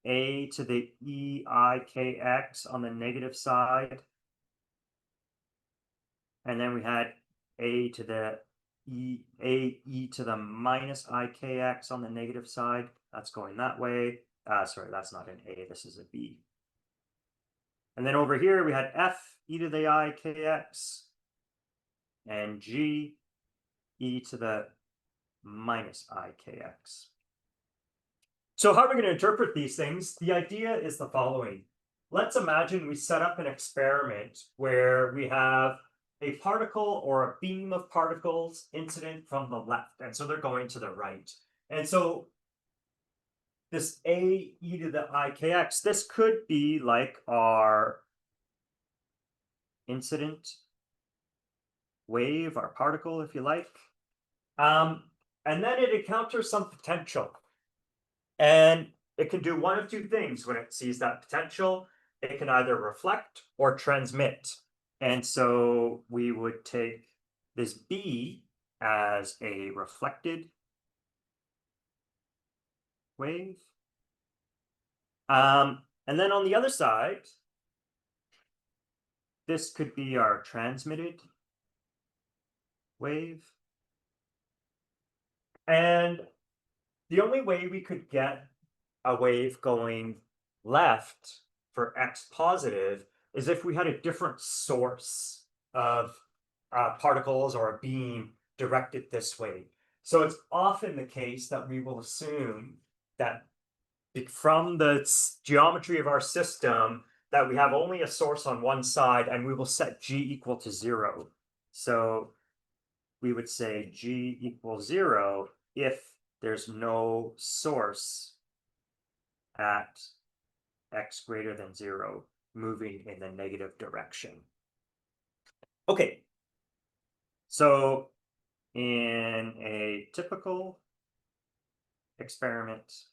a to the eikx on the negative side. And then we had a to the e to the minus ikx on the negative side. That's going that way. Sorry, that's not an a, this is a b. And then over here we had f e to the ikx and g e to the minus ikx. So how are we going to interpret these things? The idea is the following. Let's imagine we set up an experiment where we have a particle or a beam of particles incident from the left. And so they're going to the right. And so this a e to the ikx, this could be like our incident wave, our particle, if you like. And then it encounters some potential. And it can do one of two things when it sees that potential. It can either reflect or transmit. And so we would take this B as a reflected wave. And then on the other side, this could be our transmitted wave. And the only way we could get a wave going left for x positive is if we had a different source of particles or a beam directed this way. So it's often the case that we will assume that from the geometry of our system that we have only a source on one side, and we will set g equal to 0. So we would say g equals 0 if there's no source at x greater than 0 moving in the negative direction. Okay, so in a typical experiment,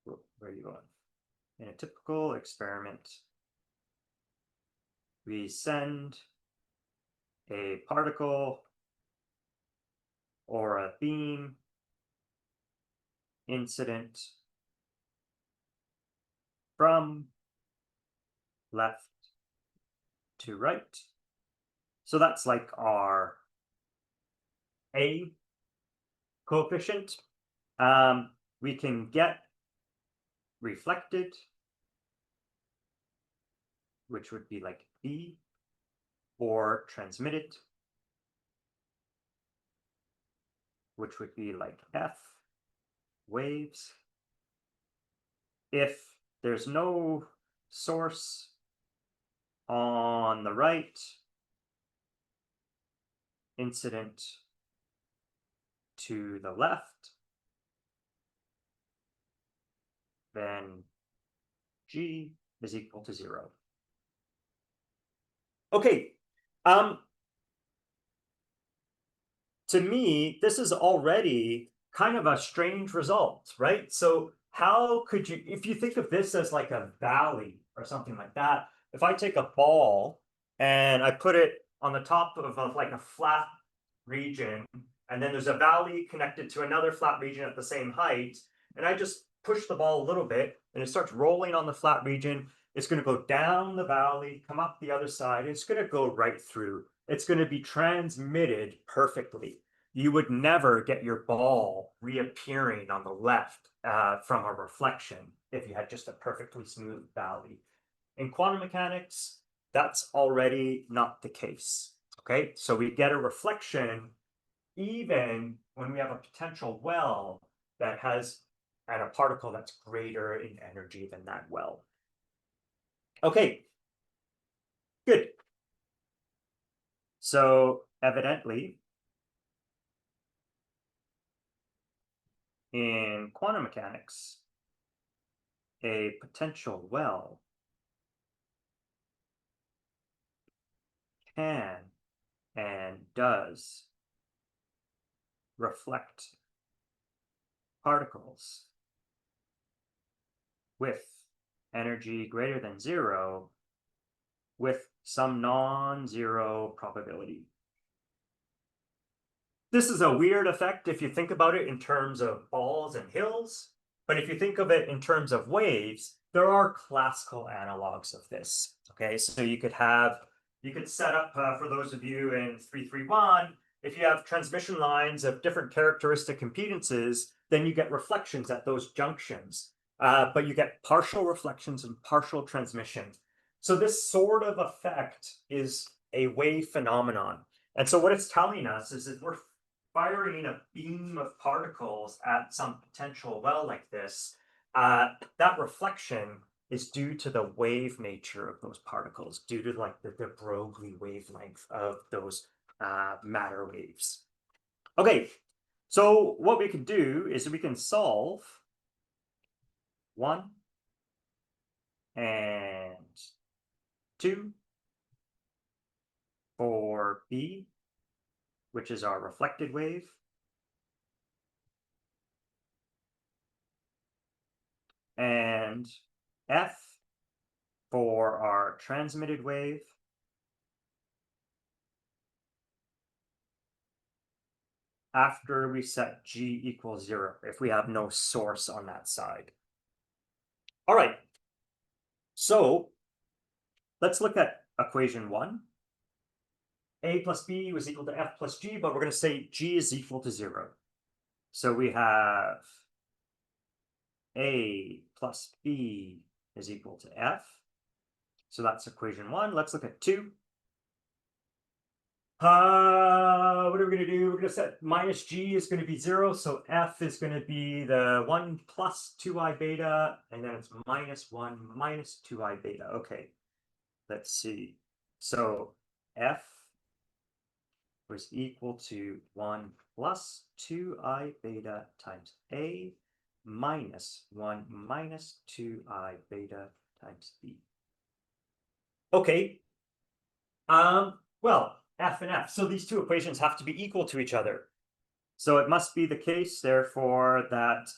where are you going? In a typical experiment, we send a particle or a beam incident from left to right. So that's like our A coefficient. We can get reflected, which would be like B, or transmitted, which would be like F waves. If there's no source on the right, incident to the left, then G is equal to 0. Okay, to me, this is already kind of a strange result, right? So how could you, if you think of this as like a valley or something like that, if I take a ball and I put it on the top of like a flat region, and then there's a valley connected to another flat region at the same height, and I just push the ball a little bit and it starts rolling on the flat region, it's going to go down the valley, come up the other side, it's going to go right through. It's going to be transmitted perfectly. You would never get your ball reappearing on the left from a reflection if you had just a perfectly smooth valley. In quantum mechanics, that's already not the case. Okay, so we get a reflection even when we have a potential well that has and a particle that's greater in energy than that well. Okay, good. So evidently, in quantum mechanics, a potential well can and does reflect particles with energy greater than 0 with some non-zero probability. This is a weird effect if you think about it in terms of balls and hills, but if you think of it in terms of waves, there are classical analogs of this. Okay, so you could set up, for those of you in 331, if you have transmission lines of different characteristic impedances, then you get reflections at those junctions, but you get partial reflections and partial transmission. So this sort of effect is a wave phenomenon. And so what it's telling us is that we're firing a beam of particles at some potential well like this, that reflection is due to the wave nature of those particles, due to like the de Broglie wavelength of those matter waves. Okay, So what we can do is we can solve 1 and 2 for B, which is our reflected wave, and F for our transmitted wave, after we set G equals 0, if we have no source on that side. All right, so let's look at equation 1. A plus B was equal to F plus G, but we're going to say G is equal to 0. So we have A plus B is equal to F. So that's equation 1. Let's look at 2. What are we going to do? We're going to set minus G is going to be 0. So F is going to be the 1 plus 2I beta, and then it's minus 1 minus 2I beta. Okay, let's see. So F was equal to 1 plus 2I beta times A minus 1 minus 2I beta times B. Okay. Well, F and F. So these two equations have to be equal to each other. So it must be the case, therefore, that,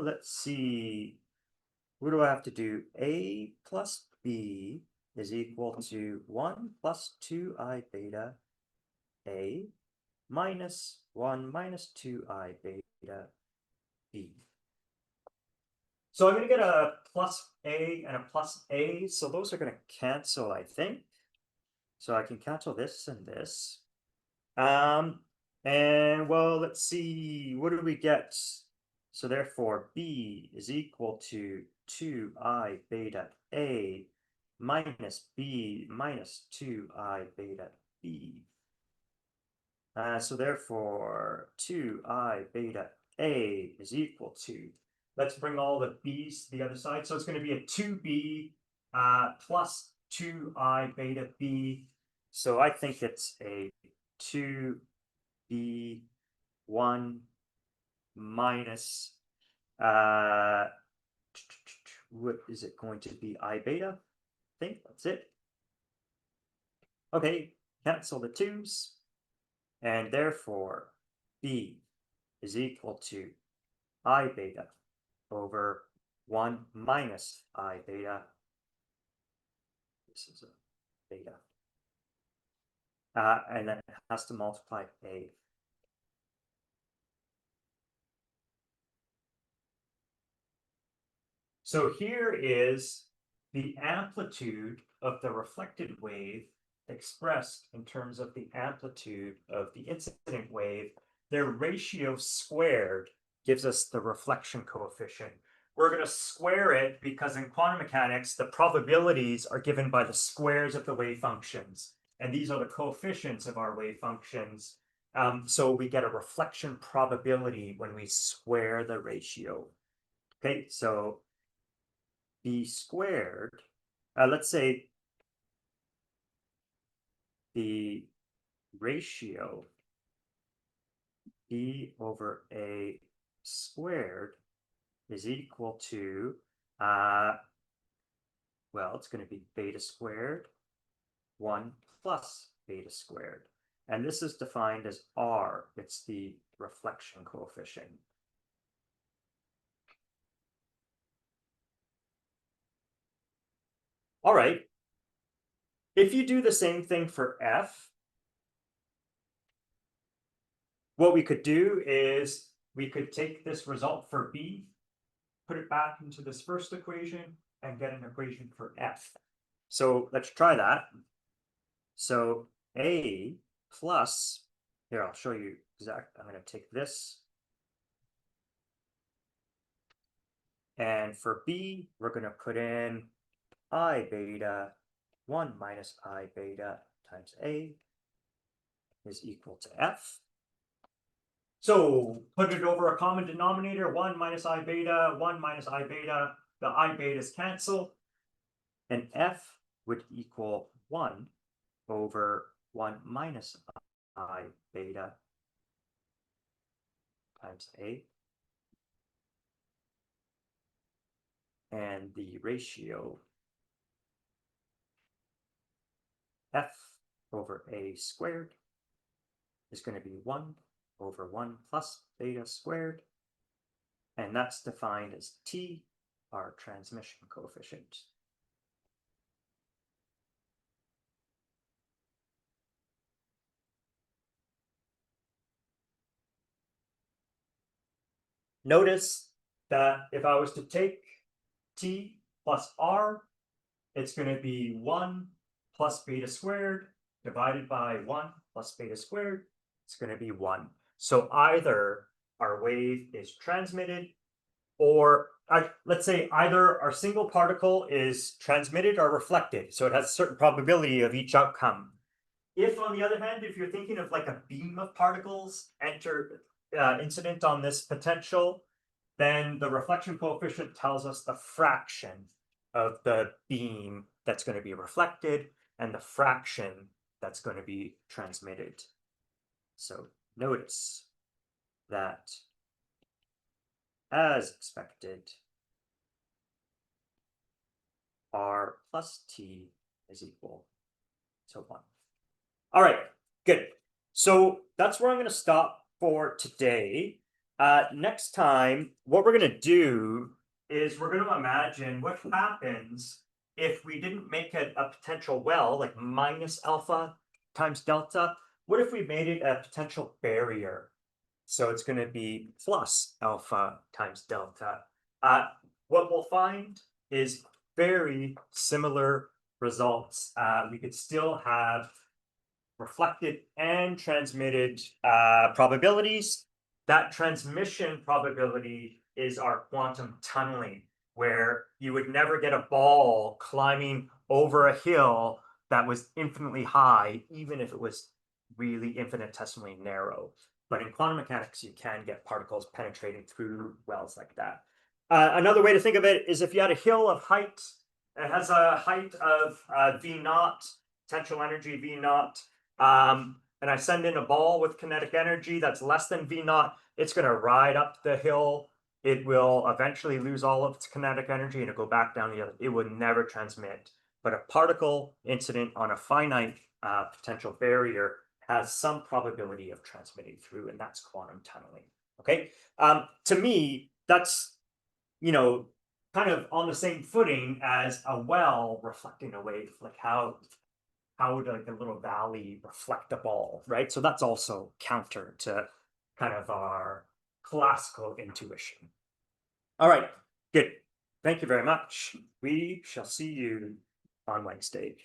let's see, what do I have to do? A plus B is equal to 1 plus 2I beta A minus 1 minus 2I beta B. So I'm going to get a plus A and a plus A, so those are going to cancel, I think. So I can cancel this and this. And well, let's see, what do we get? So therefore, B is equal to 2I beta A minus B minus 2I beta B. So therefore, 2I beta A is equal to, let's bring all the B's to the other side. So it's going to be a 2B plus 2I beta B. So I think it's a 2B1 minus, what is it going to be? I beta? I think that's it. Okay, cancel the 2's. And therefore, B is equal to I beta over 1 minus I beta. This is a beta. And then it has to multiply A. So here is the amplitude of the reflected wave expressed in terms of the amplitude of the incident wave. Their ratio squared gives us the reflection coefficient. We're going to square it because in quantum mechanics, the probabilities are given by the squares of the wave functions. And these are the coefficients of our wave functions. So we get a reflection probability when we square the ratio. Okay, so B squared, let's say the ratio B over A squared is equal to, well, it's going to be beta squared 1 plus beta squared. And this is defined as R. It's the reflection coefficient. All right. If you do the same thing for F, what we could do is we could take this result for B, put it back into this first equation, and get an equation for F. So let's try that. So A plus, here, I'll show you exact, I'm going to take this. And for B, we're going to put in I beta 1 minus I beta times A is equal to F. So put it over a common denominator, 1 minus I beta, 1 minus I beta, the I betas cancel, and F would equal 1 over 1 minus I beta times A. And the ratio F over A squared is going to be 1 over 1 plus beta squared. And that's defined as T, our transmission coefficient. Notice that if I was to take T plus R, it's going to be 1 plus beta squared divided by 1 plus beta squared. It's going to be 1. So either our wave is transmitted, or let's say either our single particle is transmitted or reflected. So it has a certain probability of each outcome. If, on the other hand, if you're thinking of like a beam of particles incident on this potential, then the reflection coefficient tells us the fraction of the beam that's going to be reflected and the fraction that's going to be transmitted. So notice that, as expected, R plus T is equal to 1. All right, good. So that's where I'm going to stop for today. Next time, what we're going to do is we're going to imagine what happens if we didn't make it a potential well, like minus alpha times delta. What if we made it a potential barrier? So it's going to be plus alpha times delta. What we'll find is very similar results. We could still have reflected and transmitted probabilities. That transmission probability is our quantum tunneling, where you would never get a ball climbing over a hill that was infinitely high, even if it was really infinitesimally narrow. But in quantum mechanics, you can get particles penetrating through wells like that. Another way to think of it is if you had a hill of height, it has a height of V naught, potential energy V naught, and I send in a ball with kinetic energy that's less than V naught, it's going to ride up the hill. It will eventually lose all of its kinetic energy and it'll go back down the other. It would never transmit. But a particle incident on a finite potential barrier has some probability of transmitting through, and that's quantum tunneling. Okay, to me, that's, you know, kind of on the same footing as a well reflecting a wave. Like how would like a little valley reflect a ball, right? So that's also counter to kind of our classical intuition. All right, good. Thank you very much. We shall see you on Wednesday.